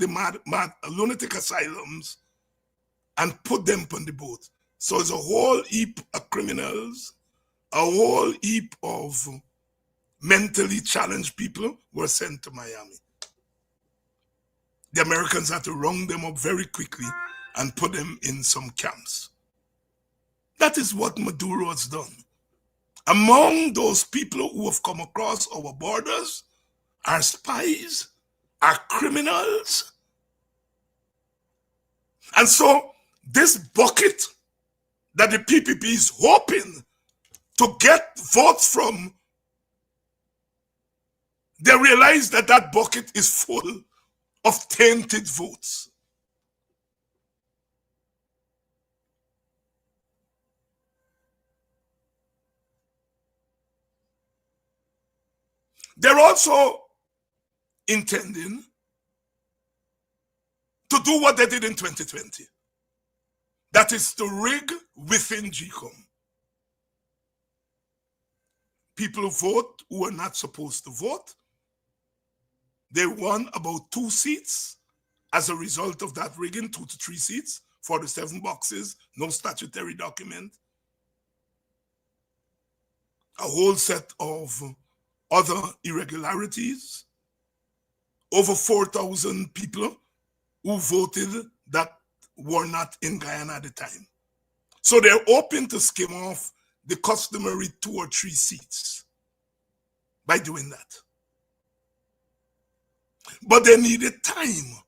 asylums, and put them on the boat. So it's a whole heap of criminals, a whole heap of mentally challenged people were sent to Miami. The Americans had to round them up very quickly and put them in some camps. That is what Maduro has done. Among those people who have come across our borders are spies, are criminals. And so this bucket that the PPP is hoping to get votes from, they realize that that bucket is full of tainted votes. They're also intending to do what they did in 2020. That is to rig within GECOM. People vote who are not supposed to vote. They won about 2 seats as a result of that rigging, 2 to 3 seats for the 7 boxes, no statutory document. A whole set of other irregularities. Over 4,000 people who voted that were not in Guyana at the time. So they're hoping to skim off the customary 2 or 3 seats by doing that. But they needed time.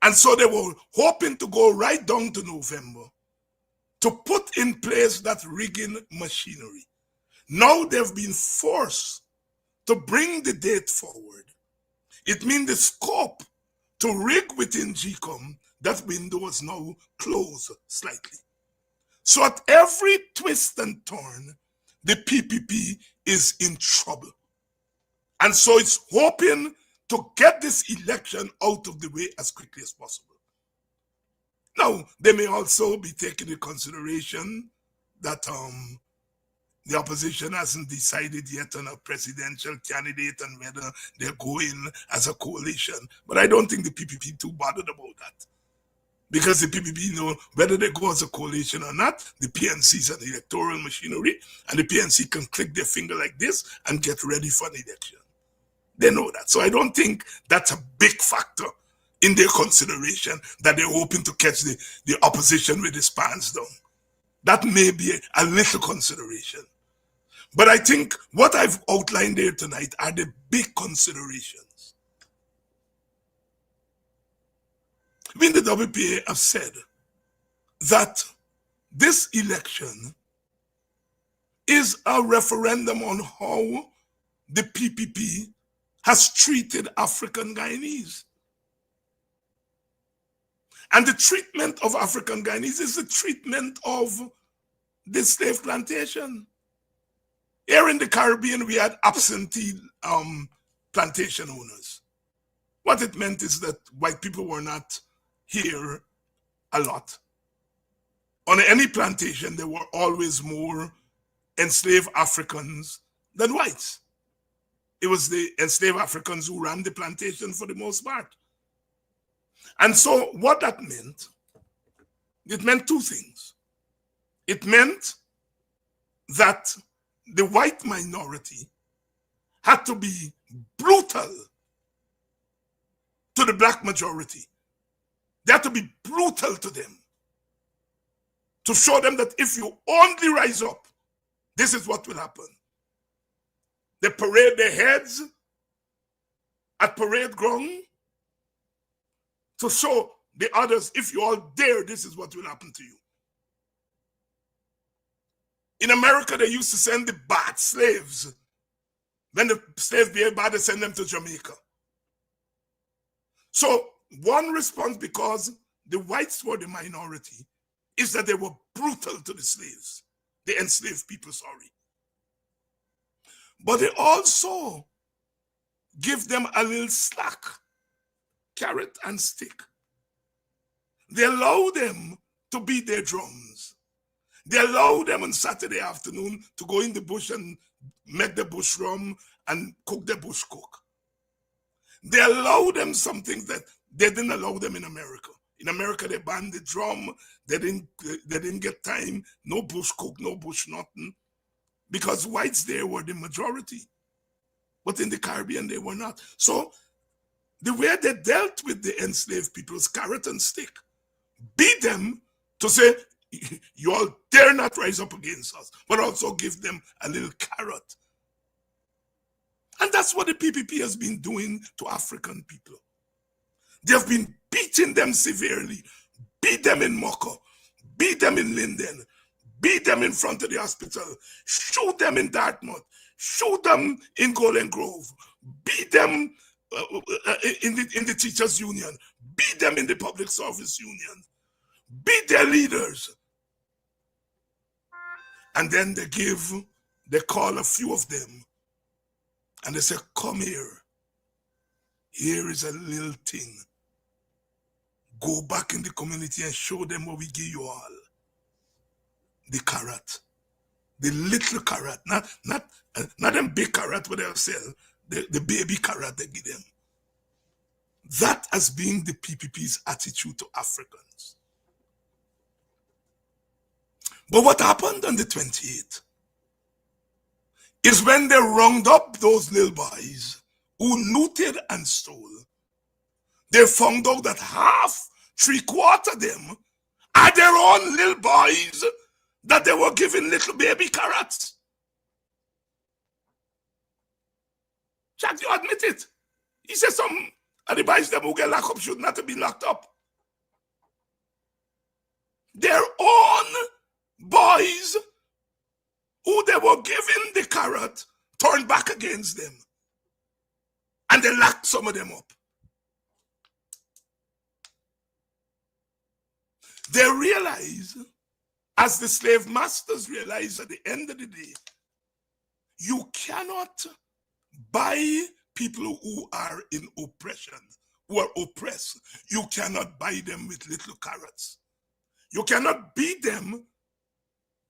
And so they were hoping to go right down to November to put in place that rigging machinery. Now they've been forced to bring the date forward. It means the scope to rig within GECOM, that window is now closed slightly. So at every twist and turn, the PPP is in trouble. And so it's hoping to get this election out of the way as quickly as possible. Now, they may also be taking into consideration that the opposition hasn't decided yet on a presidential candidate and whether they're going as a coalition. But I don't think the PPP too bothered about that. Because the PPP know whether they go as a coalition or not, the PNC is an electoral machinery, and the PNC can click their finger like this and get ready for an election. They know that. So I don't think that's a big factor in their consideration that they're hoping to catch the opposition with its pants down. That may be a little consideration. But I think what I've outlined there tonight are the big considerations. We in the WPA have said that this election is a referendum on how the PPP has treated African Guyanese. And the treatment of African Guyanese is the treatment of the slave plantation. Here in the Caribbean, we had absentee plantation owners. What it meant is that white people were not here a lot. On any plantation, there were always more enslaved Africans than whites. It was the enslaved Africans who ran the plantation for the most part. And so what that meant, it meant two things. It meant that the white minority had to be brutal to the black majority. They had to be brutal to them to show them that if you only rise up, this is what will happen. They parade their heads at parade ground to show the others, if you all dare, this is what will happen to you. In America, they used to send the bad slaves. When the slaves behave bad, they send them to Jamaica. So one response, because the whites were the minority, is that they were brutal to the slaves, the enslaved people, sorry. But they also give them a little slack, carrot and stick. They allow them to beat their drums. They allow them on Saturday afternoon to go in the bush and make the bush rum and cook the bush cook. They allow them something that they didn't allow them in America. In America, they banned the drum. They didn't get time. No bush cook, no bush nothing. Because whites there were the majority. But in the Caribbean, they were not. So the way they dealt with the enslaved people was carrot and stick. Beat them to say, you all dare not rise up against us, but also give them a little carrot. And that's what the PPP has been doing to African people. They have been beating them severely, beat them in Moko, beat them in Linden, beat them in front of the hospital, shoot them in Dartmouth, shoot them in Golden Grove, beat them in the teachers' union, beat them in the public service union, beat their leaders. And then they call a few of them and they say, come here. Here is a little thing. Go back in the community and show them what we give you all. The carrot. The little carrot. Not them big carrot what they'll sell. The baby carrot they give them. That has been the PPP's attitude to Africans. But what happened on the 28th is when they round up those little boys who looted and stole, they found out that half, 3/4 of them are their own little boys that they were giving little baby carrots. Jack, you admit it. He said some of the boys them who get locked up should not have been locked up. Their own boys who they were giving the carrot turned back against them. And they locked some of them up. They realize, as the slave masters realize at the end of the day, you cannot buy people who are in oppression, who are oppressed. You cannot buy them with little carrots. You cannot beat them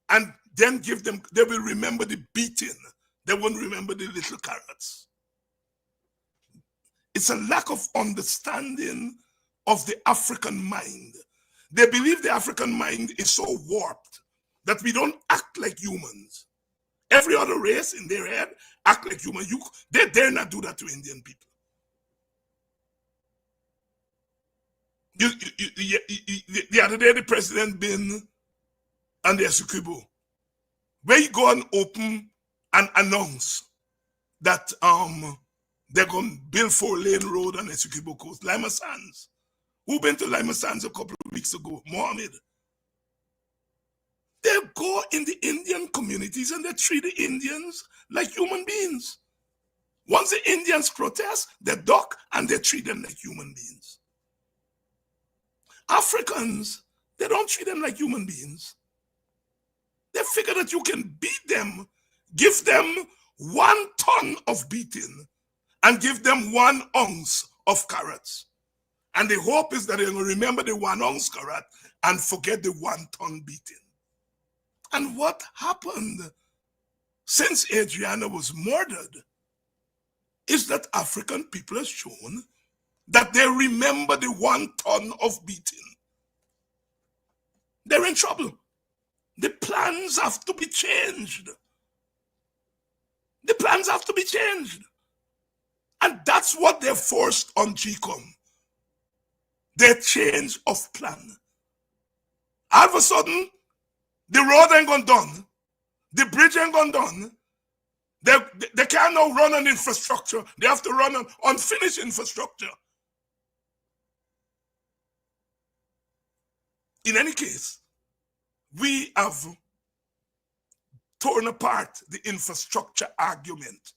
and then give them, they will remember the beating. They won't remember the little carrots. It's a lack of understanding of the African mind. They believe the African mind is so warped that we don't act like humans. Every other race in their head act like humans. They dare not do that to Indian people. The other day, the president been on the Essequibo, where he go and open and announce that they're going to build 4-lane road on Essequibo Coast. Lima Sands. Who been to Lima Sands a couple of weeks ago? Mohammed. They go in the Indian communities and they treat the Indians like human beings. Once the Indians protest, they duck and they treat them like human beings. Africans, they don't treat them like human beings. They figure that you can beat them, give them 1 ton of beating, and give them 1 ounce of carrots. And the hope is that they will remember the 1 ounce carrot and forget the 1 ton beating. And what happened since Adriana was murdered is that African people have shown that they remember the 1 ton of beating. They're in trouble. The plans have to be changed. The plans have to be changed. And that's what they forced on GECOM. Their change of plan. All of a sudden, the road ain't gone done. The bridge ain't gone done. They can't now run on infrastructure. They have to run on unfinished infrastructure. In any case, we have torn apart the infrastructure argument.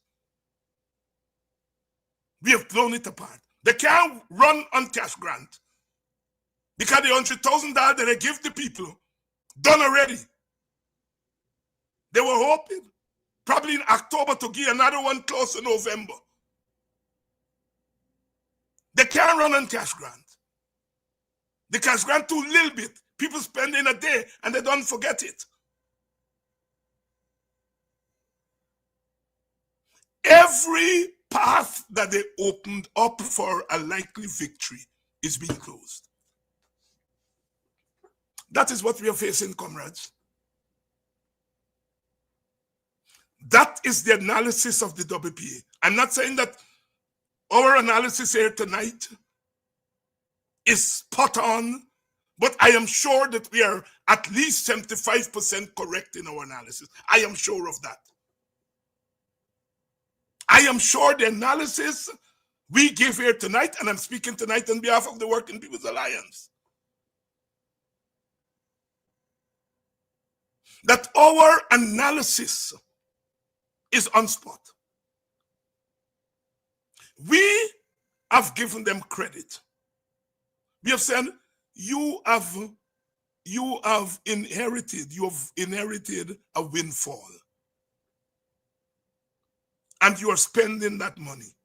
We have blown it apart. They can't run on cash grant because the $100,000 that they give the people done already. They were hoping probably in October to give another one close to November. They can't run on cash grant. The cash grant too little bit. People spend in a day and they don't forget it. Every path that they opened up for a likely victory is being closed. That is what we are facing, comrades. That is the analysis of the WPA. I'm not saying that our analysis here tonight is spot on, but I am sure that we are at least 75% correct in our analysis. I am sure of that. I am sure the analysis we give here tonight, and I'm speaking tonight on behalf of the Working People's Alliance, that our analysis is on spot. We have given them credit. We have said, you have inherited a windfall. And you are spending that money.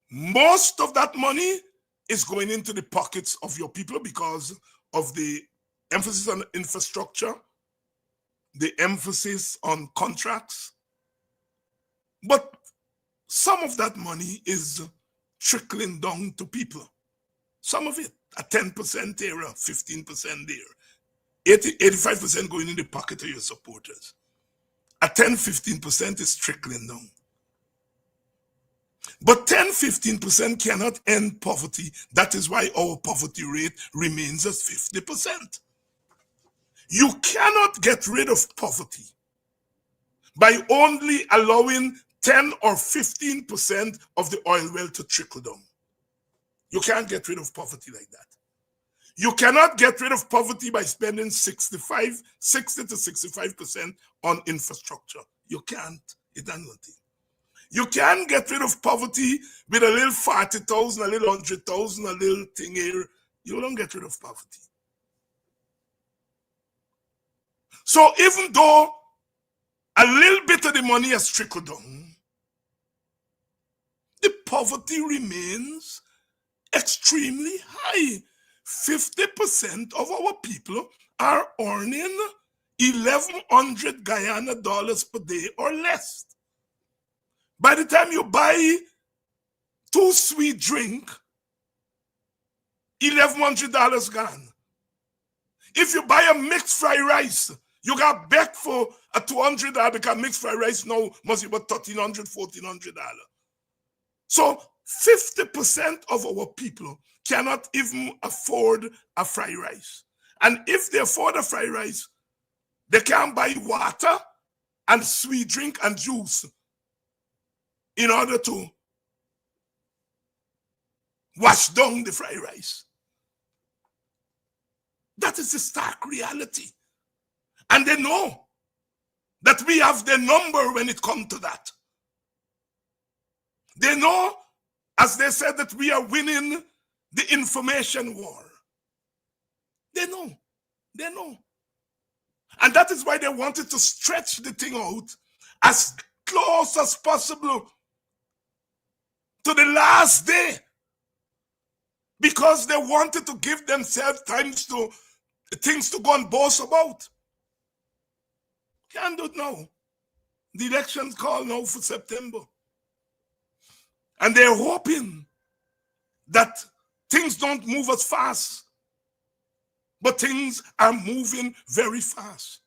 Most of that money is going into the pockets of your people because of the emphasis on infrastructure, the emphasis on contracts. But some of that money is trickling down to people. Some of it, a 10% there, a 15% there, 85% going in the pocket of your supporters. A 10-15% is trickling down. But 10-15% cannot end poverty. That is why our poverty rate remains at 50%. You cannot get rid of poverty by only allowing 10 or 15% of the oil well to trickle down. You can't get rid of poverty like that. You cannot get rid of poverty by spending 60 to 65% on infrastructure. You can't. It does nothing. You can't get rid of poverty with a little 40,000, a little 100,000, a little thing here. You don't get rid of poverty. So even though a little bit of the money has trickled down, poverty remains extremely high. 50% of our people are earning 1,100 Guyana dollars per day or less. By the time you buy 2 sweet drink, $1,100 gone. If you buy a mixed fried rice, you got back for a $200 because mixed fried rice now must be about $1,300, $1,400. So 50% of our people cannot even afford a fried rice. And if they afford a fried rice, they can't buy water and sweet drink and juice in order to wash down the fried rice. That is the stark reality. And they know that we have the number when it comes to that. They know, as they said, that we are winning the information war. They know. They know. And that is why they wanted to stretch the thing out as close as possible to the last day, because they wanted to give themselves things to go and boast about. Can't do it now. The election's called now for September. And they're hoping that things don't move as fast. But things are moving very fast.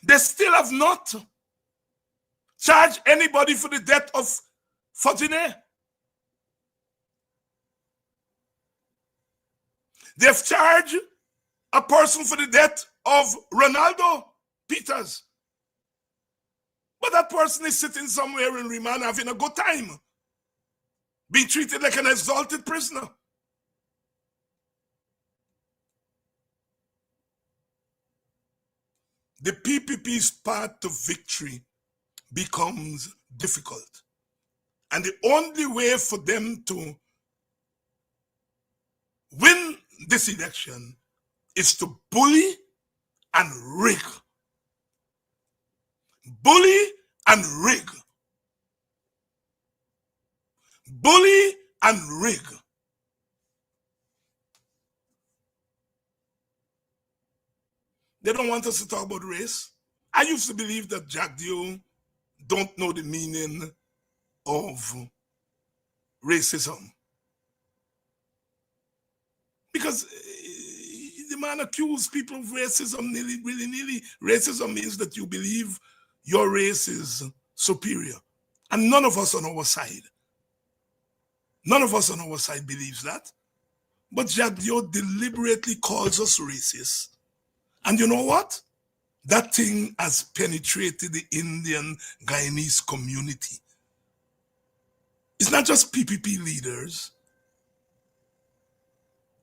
They still have not charged anybody for the death of Fortuné. They've charged a person for the death of Ronaldo Peters. But that person is sitting somewhere in remand having a good time, being treated like an exalted prisoner. The PPP's path to victory becomes difficult. And the only way for them to win this election is to bully and rig. Bully and rig. Bully and rig. They don't want us to talk about race. I used to believe that Jack Dio don't know the meaning of racism. Because the man accused people of racism willy-nilly. Racism means that you believe your race is superior. And none of us on our side. None of us on our side believes that. But Jack Dio deliberately calls us racist. And you know what? That thing has penetrated the Indian Guyanese community. It's not just PPP leaders.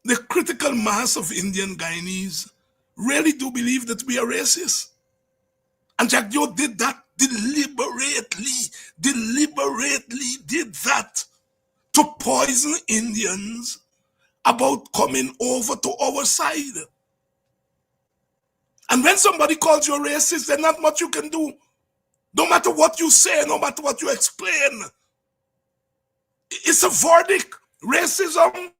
The critical mass of Indian Guyanese really do believe that we are racist. And Jack Dio did that deliberately did that to poison Indians about coming over to our side. And when somebody calls you racist, there's not much you can do. No matter what you say, no matter what you explain. It's a verdict. Racism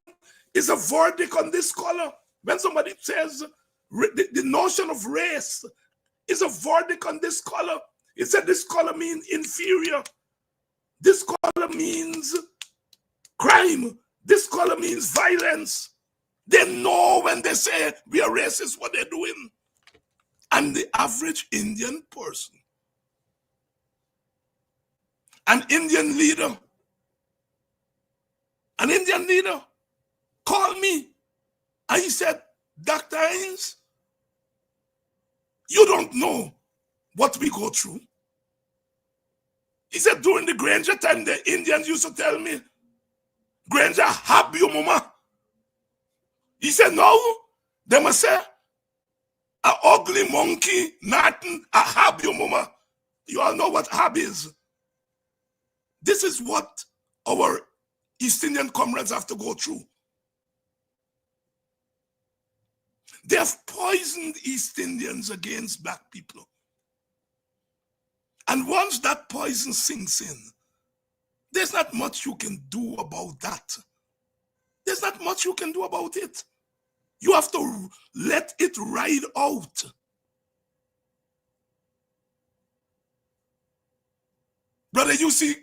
is a verdict on this color. When somebody says the notion of race is a verdict on this color, it said this color means inferior. This color means crime. This color means violence. They know when they say we are racist what they're doing. And the average Indian person, an Indian leader called me and he said, Dr. Hines, you don't know what we go through. He said, during the Granger time, the Indians used to tell me, Granger, hab your mama. He said, no, they must say, a ugly monkey, nothing, a hab your mama. You all know what hab is. This is what our East Indian comrades have to go through. They have poisoned East Indians against black people. And once that poison sinks in, there's not much you can do about that. There's not much you can do about it. You have to let it ride out. Brother, you see,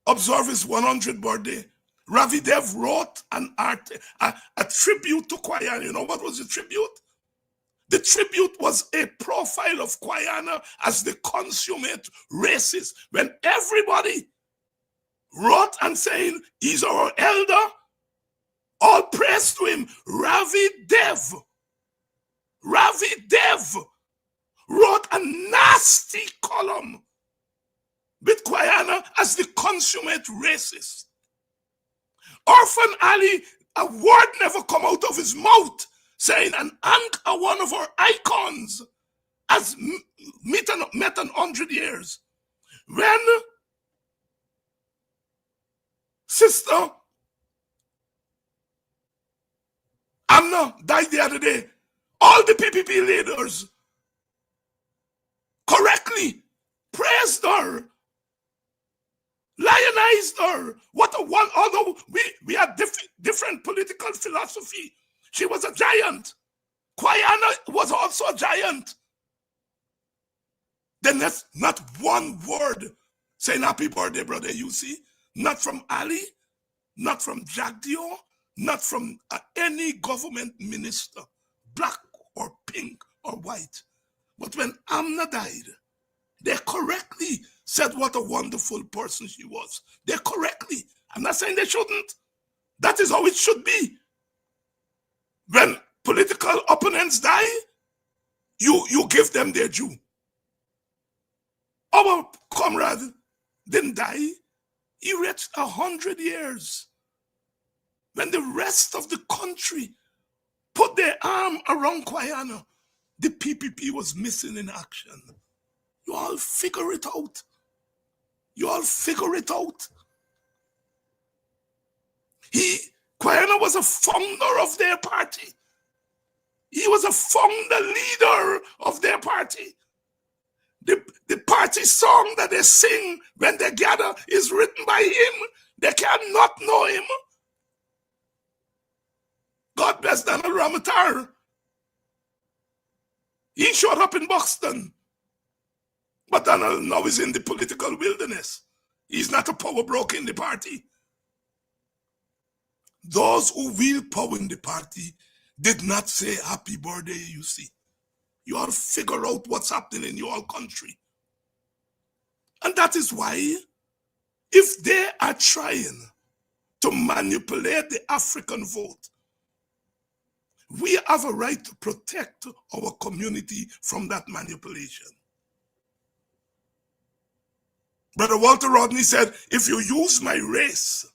observe his 100th birthday. Ravi Dev wrote a tribute to Guyana. You know what was the tribute? The tribute was a profile of Guyana as the consummate racist. When everybody wrote and saying, he's our elder, all praise to him. Ravi Dev wrote a nasty column with Guyana as the consummate racist. Orphan Ali, a word never come out of his mouth saying an anchor, one of our icons, has met 100 years. When Sister Amna died the other day, all the PPP leaders correctly praised her, lionized her. What a one! Although we had different political philosophy, she was a giant. Guyana was also a giant. Then that's not one word saying happy birthday, brother. You see, not from Ali, not from Jagdio, not from any government minister, black or pink or white. But when Amna died, they correctly said what a wonderful person she was. They correctly. I'm not saying they shouldn't. That is how it should be. When political opponents die, you give them their due. Our comrade didn't die. He reached 100 years. When the rest of the country put their arm around Guyana, the PPP was missing in action. You all figure it out. You all figure it out. Guyana was a founder of their party. He was a founder leader of their party. The party song that they sing when they gather is written by him. They cannot know him. God bless Donald Ramatar. He showed up in Boston. But Donald now is in the political wilderness. He's not a power broker in the party. Those who wield power in the party did not say happy birthday, you see. You ought to figure out what's happening in your country. And that is why, if they are trying to manipulate the African vote, we have a right to protect our community from that manipulation. Brother Walter Rodney said, if you use my race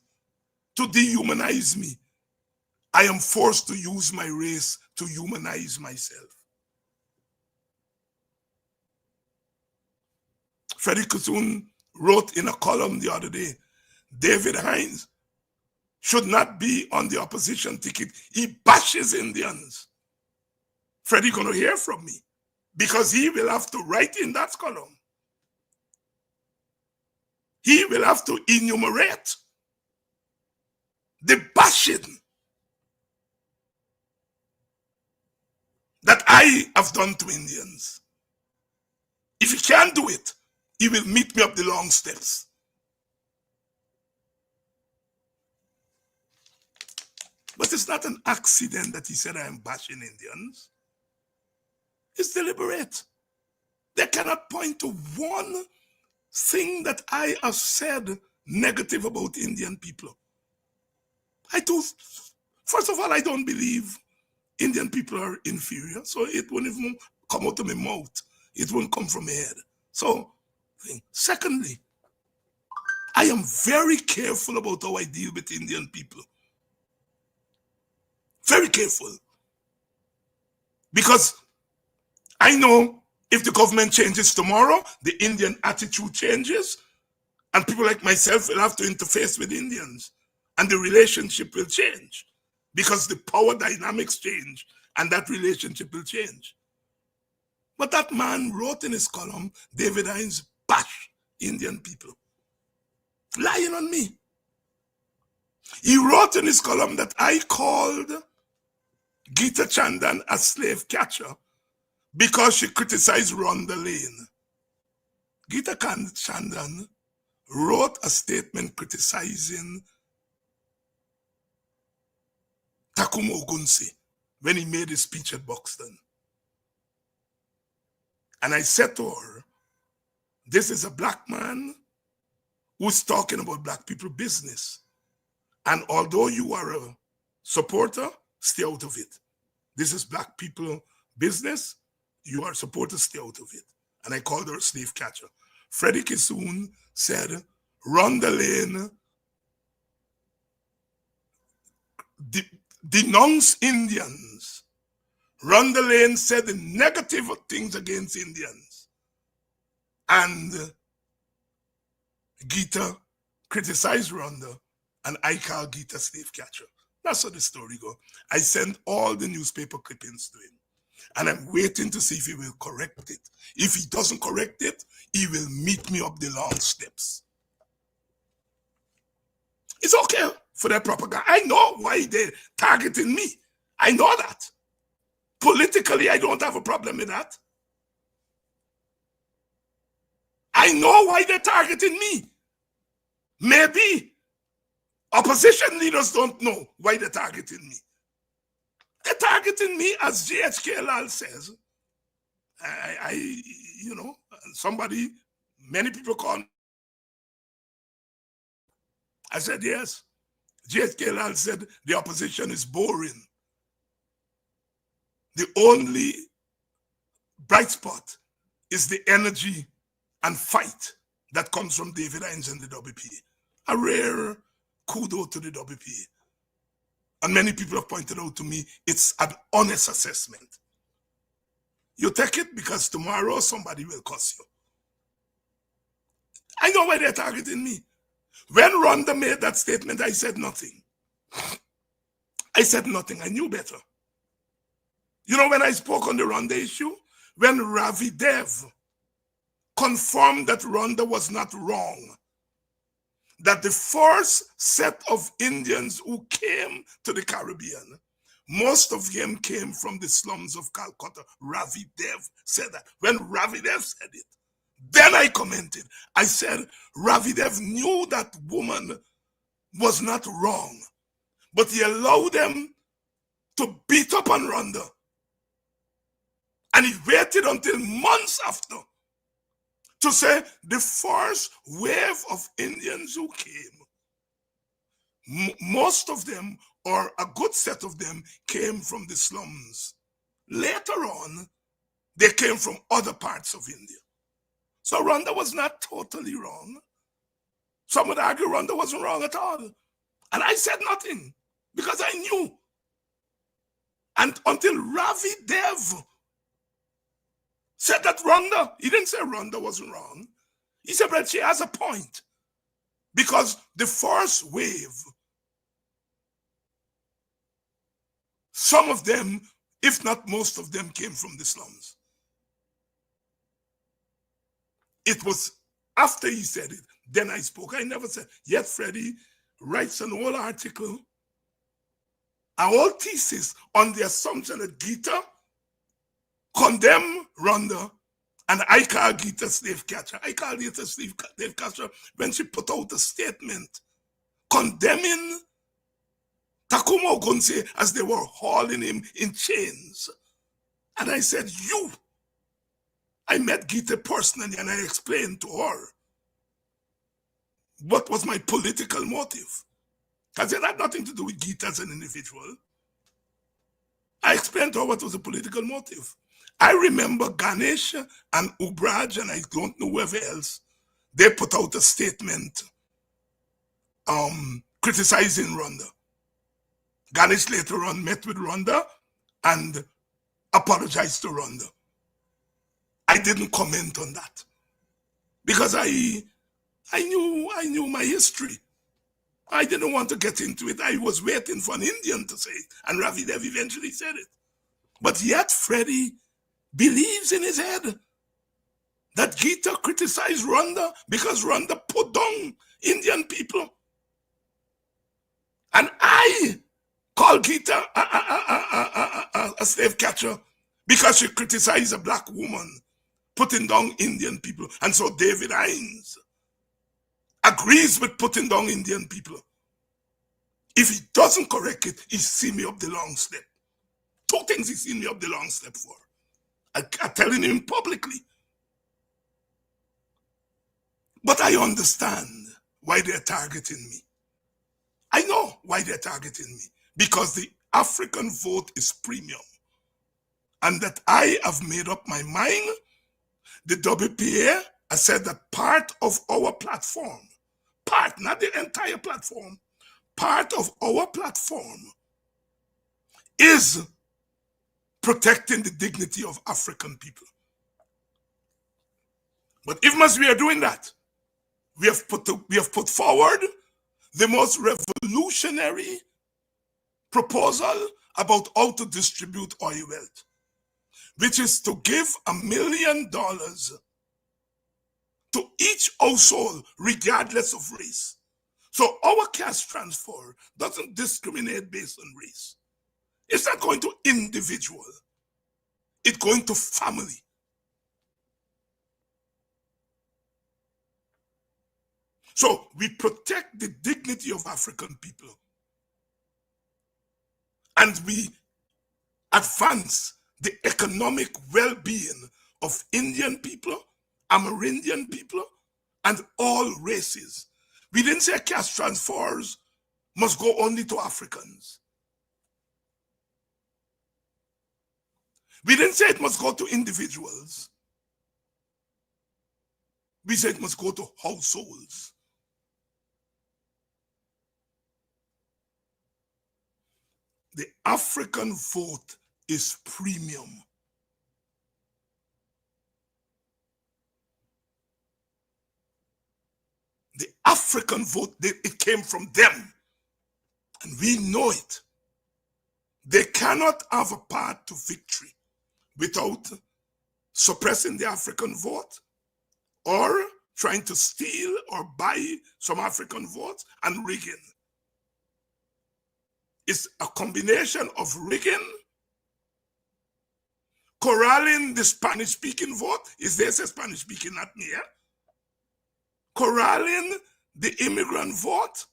to dehumanize me, I am forced to use my race to humanize myself. Freddie Kusun wrote in a column the other day, David Hinds should not be on the opposition ticket. He bashes Indians. Freddie gonna hear from me because he will have to write in that column. He will have to enumerate the bashing that I have done to Indians. If he can't do it, he will meet me up the long steps. But it's not an accident that he said I am bashing Indians. It's deliberate. They cannot point to one thing that I have said negative about Indian people. First of all, I don't believe Indian people are inferior, so it won't even come out of my mouth. It won't come from my head. So, secondly, I am very careful about how I deal with Indian people. Very careful. Because I know if the government changes tomorrow, the Indian attitude changes, and people like myself will have to interface with Indians, and the relationship will change because the power dynamics change, and that relationship will change. But that man wrote in his column, David Hinds bash Indian people. Lying on me. He wrote in his column that I called Geeta Chandan a slave catcher because she criticized Rhonda Lane. Geeta Chandan wrote a statement criticizing Takumo Ogunsi when he made his speech at Buxton. And I said to her, this is a black man who's talking about black people business. And although you are a supporter, stay out of it. This is black people business. You are a supporter, stay out of it. And I called her a slave catcher. Freddie Kissoon said, Rhonda Lane denounce Indians. Rhonda Lane said the negative things against Indians. And Geeta criticized Rhonda, and I call Geeta slave catcher. That's how the story goes. I sent all the newspaper clippings to him, and I'm waiting to see if he will correct it. If he doesn't correct it, he will meet me up the long steps. It's okay for that propaganda. I know why they're targeting me. I know that. Politically, I don't have a problem with that. I know why they're targeting me. Maybe opposition leaders don't know why they're targeting me. They're targeting me, as GHK Lal says. Somebody, many people call me. I said, yes. GHK Lal said the opposition is boring. The only bright spot is the energy and fight that comes from David Hines and the WP. A rare kudo to the WP. And many people have pointed out to me, it's an honest assessment. You take it because tomorrow somebody will cuss you. I know why they're targeting me. When Rhonda made that statement, I said nothing. I said nothing. I knew better. You know, when I spoke on the Rhonda issue, when Ravi Dev confirmed that Rhonda was not wrong, that the first set of Indians who came to the Caribbean, most of them came from the slums of Calcutta. Ravi Dev said that. When Ravi Dev said it, then I commented. I said, Ravi Dev knew that woman was not wrong, but he allowed them to beat up on Rhonda. And he waited until months after to say the first wave of Indians who came, most of them, or a good set of them, came from the slums. Later on, they came from other parts of India. So Rhonda was not totally wrong. Some would argue Rhonda wasn't wrong at all. And I said nothing because I knew. And until Ravi Dev said that Rhonda, he didn't say Rhonda wasn't wrong. He said, but she has a point. Because the first wave, some of them, if not most of them, came from the slums. It was after he said it, then I spoke. I never said, yet Freddie writes an whole article, a whole thesis on the assumption that Geeta condemn Rhonda, and I call Geeta slave catcher. I call Geeta slave catcher when she put out a statement condemning Takumo Ogunsi as they were hauling him in chains. And I said, I met Geeta personally and I explained to her what was my political motive. Because it had nothing to do with Geeta as an individual. I explained to her what was the political motive. I remember Ganesh and Ubraj, and I don't know whoever else, they put out a statement criticizing Rhonda. Ganesh later on met with Rhonda and apologized to Rhonda. I didn't comment on that because I knew my history. I didn't want to get into it. I was waiting for an Indian to say it, and Ravi Dev eventually said it. But yet Freddie believes in his head that Gita criticized Rwanda because Rwanda put down Indian people. And I call Gita a slave catcher because she criticized a black woman putting down Indian people. And so David Hines agrees with putting down Indian people. If he doesn't correct it, he see me up the long step. Two things he see me up the long step for. I'm telling him publicly. But I understand why they're targeting me. I know why they're targeting me. Because the African vote is premium. And that I have made up my mind. The WPA has said that part of our platform, not the entire platform, part of our platform is protecting the dignity of African people. But even as we are doing that, we have put forward the most revolutionary proposal about how to distribute oil wealth, which is to give $1 million to each household regardless of race. So our cash transfer doesn't discriminate based on race. It's not going to individual. It's going to family. So we protect the dignity of African people. And we advance the economic well-being of Indian people, Amerindian people, and all races. We didn't say cash transfers must go only to Africans. We didn't say it must go to individuals. We said it must go to households. The African vote is premium. The African vote, it came from them. And we know it. They cannot have a path to victory without suppressing the African vote or trying to steal or buy some African votes and rigging. It's a combination of rigging, corralling the Spanish-speaking vote. Is there a Spanish-speaking, not me? Eh? Corralling the immigrant vote,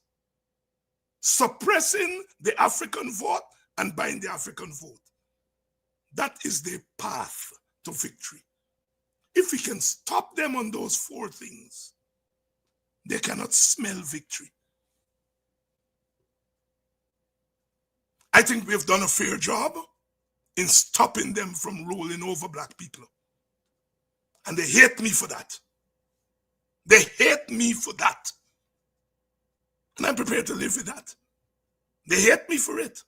suppressing the African vote, and buying the African vote. That is the path to victory. If we can stop them on those four things, they cannot smell victory. I think we have done a fair job in stopping them from ruling over black people. And they hate me for that. They hate me for that. And I'm prepared to live with that. They hate me for it.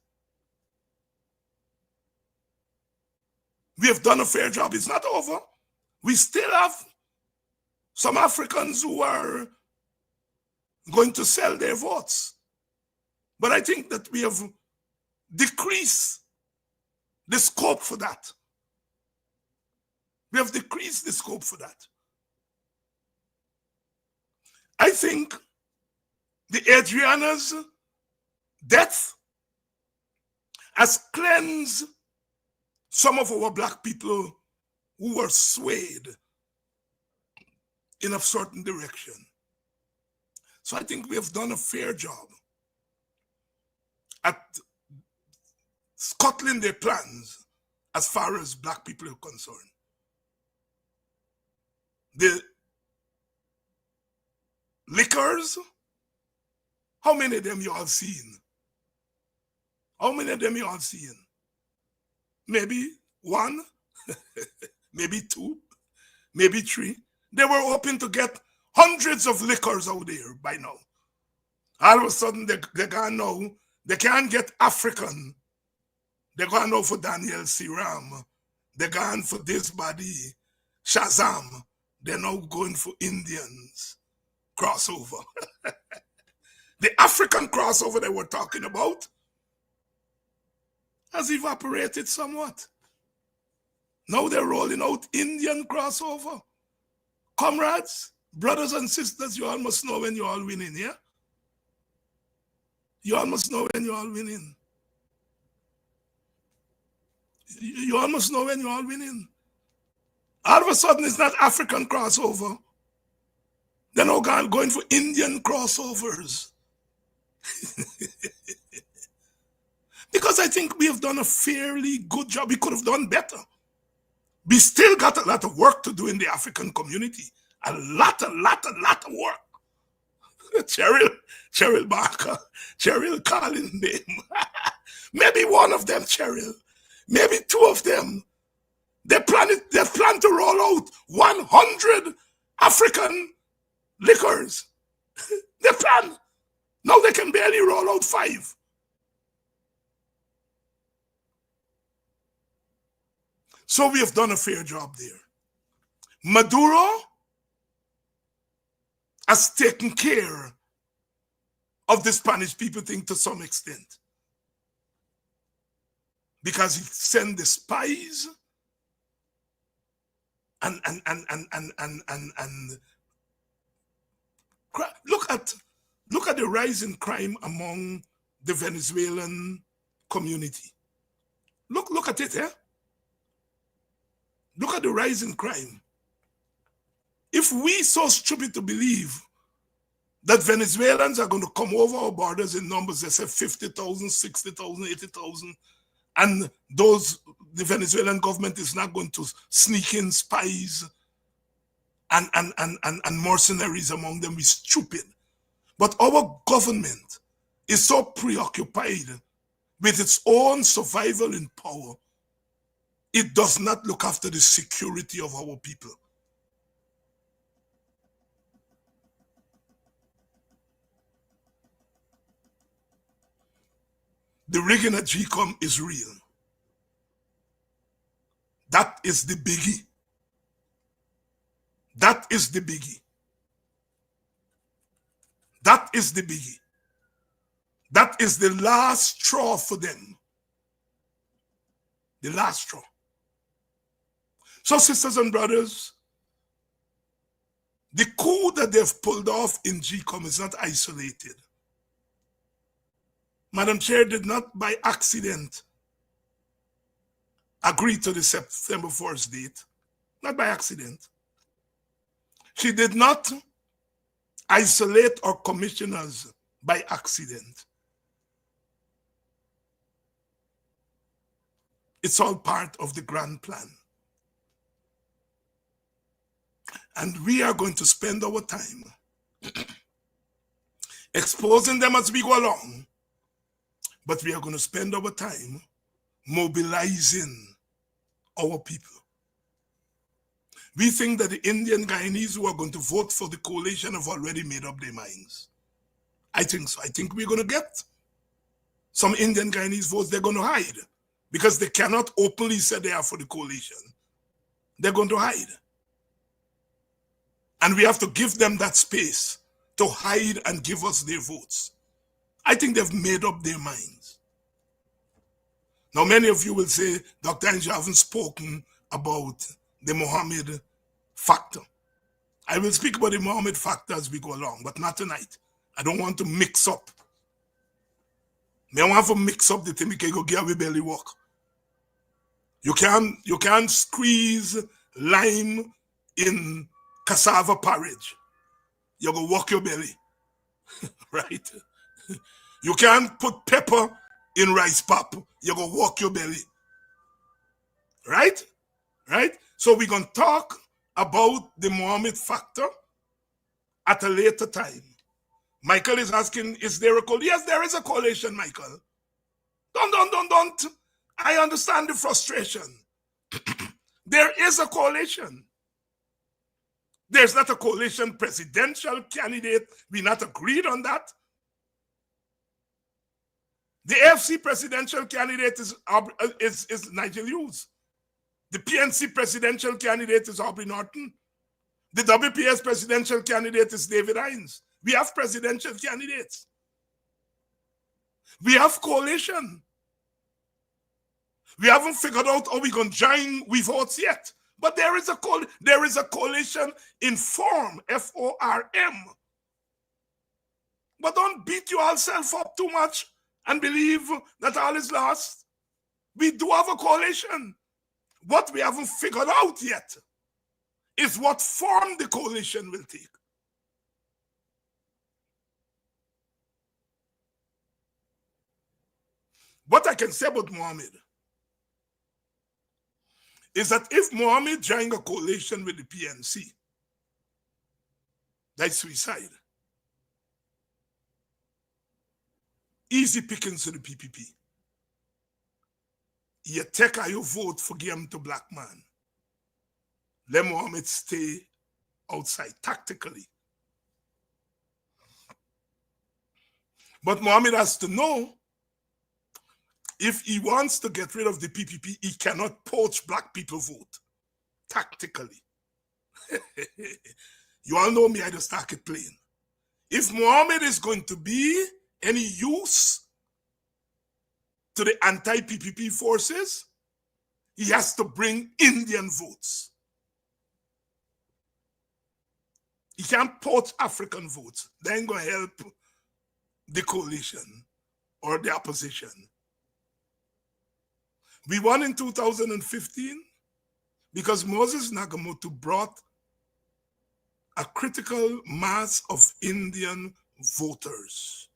We have done a fair job. It's not over. We still have some Africans who are going to sell their votes. But I think that we have decreased the scope for that. We have decreased the scope for that. I think the Adriana's death has cleansed some of our black people who were swayed in a certain direction. So I think we have done a fair job at scuttling their plans as far as black people are concerned. The liquors, how many of them you all seen? How many of them you all seen? Maybe one, maybe two, maybe three. They were hoping to get hundreds of liquors out there by now. All of a sudden, they can't know. They can't get African. They're going out for Daniel Siram. They're going for this body, Shazam. They're now going for Indians. Crossover. The African crossover they were talking about has evaporated somewhat. Now they're rolling out Indian crossover. Comrades, brothers and sisters, you all must know when you're all winning, yeah? You all must know when you're all winning. You all must know when you're all winning. All of a sudden, it's not African crossover. They're now going for Indian crossovers. Because I think we have done a fairly good job. We could have done better. We still got a lot of work to do in the African community. A lot of work. Cheryl Barker, Cheryl calling name. Maybe one of them, Cheryl. Maybe two of them. They plan to roll out 100 African liquors. They plan. Now they can barely roll out 5. So we have done a fair job there. Maduro has taken care of the Spanish people thing to some extent. Because he sent the spies and look at the rise in crime among the Venezuelan community. Look at it, eh? Look at the rise in crime. If we so stupid to believe that Venezuelans are going to come over our borders in numbers, they say 50,000, 60,000, 80,000, and the Venezuelan government is not going to sneak in spies and mercenaries among them, we're stupid. But our government is so preoccupied with its own survival in power, it does not look after the security of our people. The rigging at GECOM is real. That is the biggie. That is the biggie. That is the biggie. That is the last straw for them. The last straw. So, sisters and brothers, the coup that they've pulled off in GECOM is not isolated. Madam Chair did not by accident agree to the September 1st date. Not by accident. She did not isolate our commissioners by accident. It's all part of the grand plan. And we are going to spend our time exposing them as we go along, but we are going to spend our time mobilizing our people. We think that the Indian Guyanese who are going to vote for the coalition have already made up their minds. I think so. I think we're going to get some Indian Guyanese votes. They're going to hide because they cannot openly say they are for the coalition. They're going to hide. And we have to give them that space to hide and give us their votes. I think they've made up their minds. Now, many of you will say, Dr. Angel, you haven't spoken about the Mohammed factor. I will speak about the Mohammed factor as we go along, but not tonight. I don't want to mix up. I want to mix up the thing because go get away belly walk. You can't squeeze lime in cassava porridge. You go walk your belly, right? You can't put pepper in rice pap. You go walk your belly, right? Right? So we're going to talk about the Mohammed factor at a later time. Michael is asking, is there a coalition? Yes, there is a coalition, Michael. Don't. I understand the frustration. There is a coalition. There's not a coalition presidential candidate. We're not agreed on that. The AFC presidential candidate is Nigel Hughes. The PNC presidential candidate is Aubrey Norton. The WPS presidential candidate is David Hines. We have presidential candidates. We have coalition. We haven't figured out how we're going to join with votes yet. But there is a coalition in form, FORM. But don't beat yourself up too much and believe that all is lost. We do have a coalition. What we haven't figured out yet is what form the coalition will take. What I can say about Mohammed is that if Mohammed joined a coalition with the PNC, that's suicide. Easy pickings to the PPP. You take your vote for him to black man. Let Mohammed stay outside tactically. But Mohammed has to know, if he wants to get rid of the PPP, he cannot poach black people vote tactically. You all know me, I just start it plain. If Mohammed is going to be any use to the anti-PPP forces, he has to bring Indian votes. He can't poach African votes. They ain't going to help the coalition or the opposition. We won in 2015 because Moses Nagamoto brought a critical mass of Indian voters.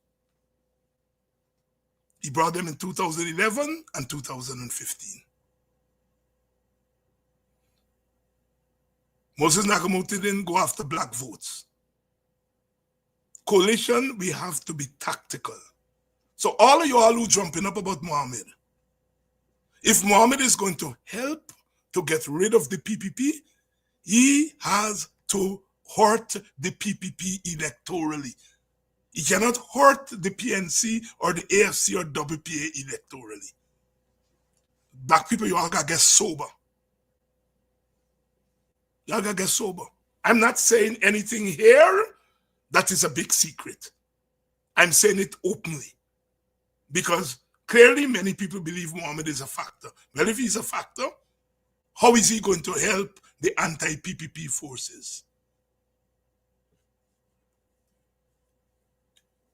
He brought them in 2011 and 2015. Moses Nagamoto didn't go after black votes. Coalition, we have to be tactical. So all of you all who jumping up about Mohammed, if Mohammed is going to help to get rid of the PPP, he has to hurt the PPP electorally. He cannot hurt the PNC or the AFC or WPA electorally. Black people, you all gotta get sober. Y'all gotta get sober. I'm not saying anything here that is a big secret. I'm saying it openly. Because clearly many people believe Mohammed is a factor. Well, if he's a factor, how is he going to help the anti-PPP forces?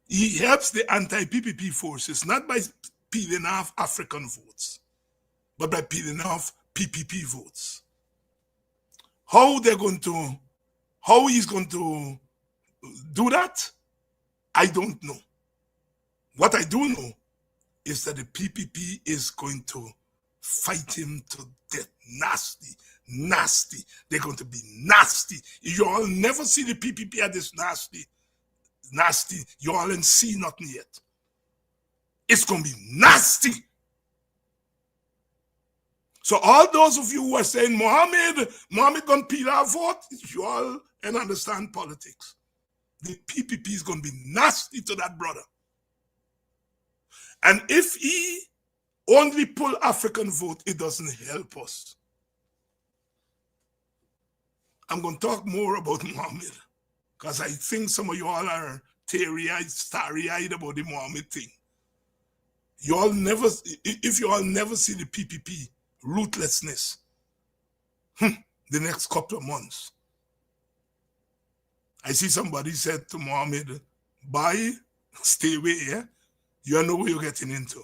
He helps the anti-PPP forces not by peeling off African votes, but by peeling off PPP votes. How he's going to do that, I don't know. What I do know is that the PPP is going to fight him to death. Nasty, nasty. They're going to be nasty. You all never see the PPP at this nasty. You all ain't see nothing yet. It's going to be nasty. So all those of you who are saying, Mohammed going to peel our vote, you all and understand politics. The PPP is going to be nasty to that brother. And if he only pull African vote, it doesn't help us. I'm going to talk more about Mohammed, because I think some of you all are teary-eyed, starry-eyed about the Mohammed thing. If you all never see the PPP ruthlessness, the next couple of months, I see somebody said to Mohammed, bye, stay away, yeah? You know what you're getting into.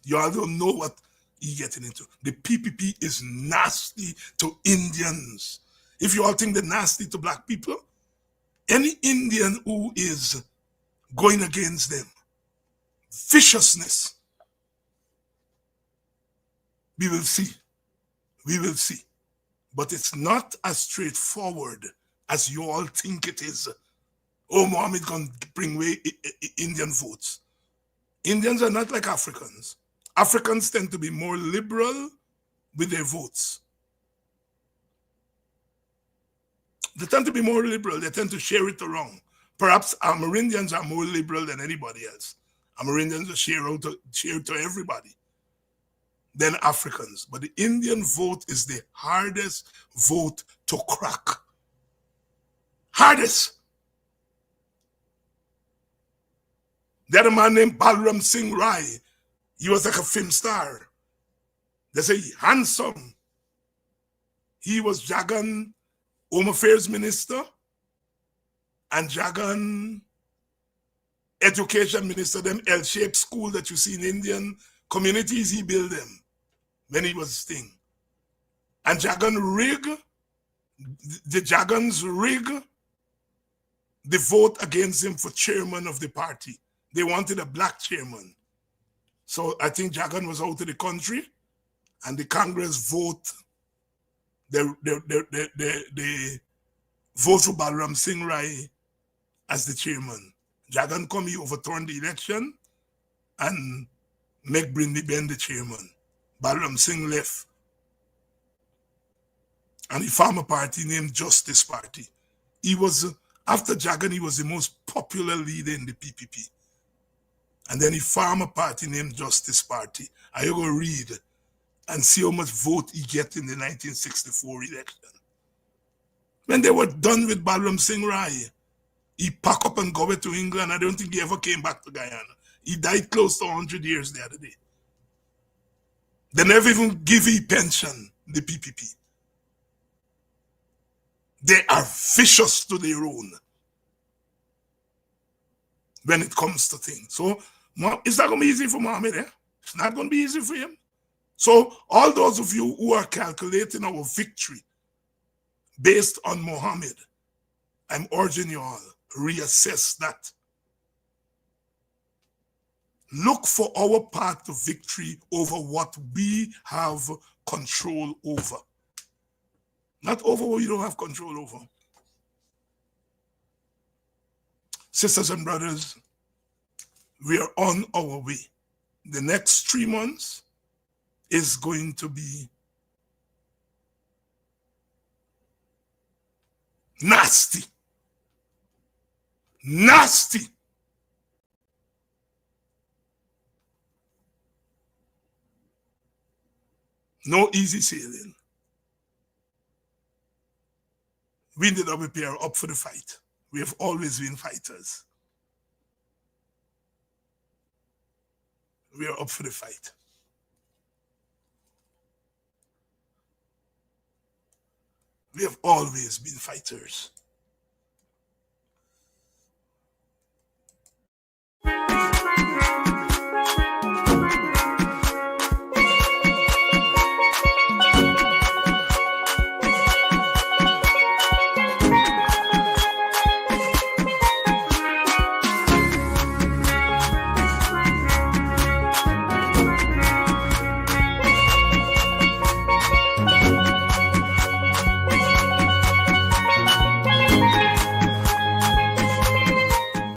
You all don't know what you're getting into. The PPP is nasty to Indians. If you all think they're nasty to black people, any Indian who is going against them, viciousness, we will see. We will see. But it's not as straightforward as you all think it is. Oh, Mohammed can bring away Indian votes. Indians are not like Africans. Africans tend to be more liberal with their votes. They tend to be more liberal. They tend to share it around. Perhaps Amerindians are more liberal than anybody else. Amerindians share to everybody than Africans. But the Indian vote is the hardest vote to crack. Hardest. The other man named Balram Singh Rai, he was like a film star. They say handsome. He was Jagan Home Affairs Minister and Jagan Education Minister. Them L-shaped school that you see in Indian communities, he built them when he was thing. And Jagan rig, the Jagans rig the vote against him for chairman of the party. They wanted a black chairman. So I think Jagan was out of the country and the Congress vote, they vote for Balram Singh Rai as the chairman. Jagan come, he overturned the election and make Brindley Ben the chairman. Balram Singh left. And he formed a party named Justice Party. He was, after Jagan, he was the most popular leader in the PPP. And then he formed a party named Justice Party. I go read and see how much vote he get in the 1964 election. When they were done with Balram Singh Rai, he packed up and go to England. I don't think he ever came back to Guyana. He died close to 100 years the other day. They never even give him pension, the PPP. They are vicious to their own when it comes to things. So it's not going to be easy for Mohammed. It's not going to be easy for him. So all those of you who are calculating our victory based on Mohammed, I'm urging you all, reassess that. Look for our path to victory over what we have control over. Not over what you don't have control over. Sisters and brothers, we are on our way. The next 3 months is going to be nasty. Nasty. No easy sailing. We in the WP are up for the fight. We have always been fighters. We are up for the fight. We have always been fighters.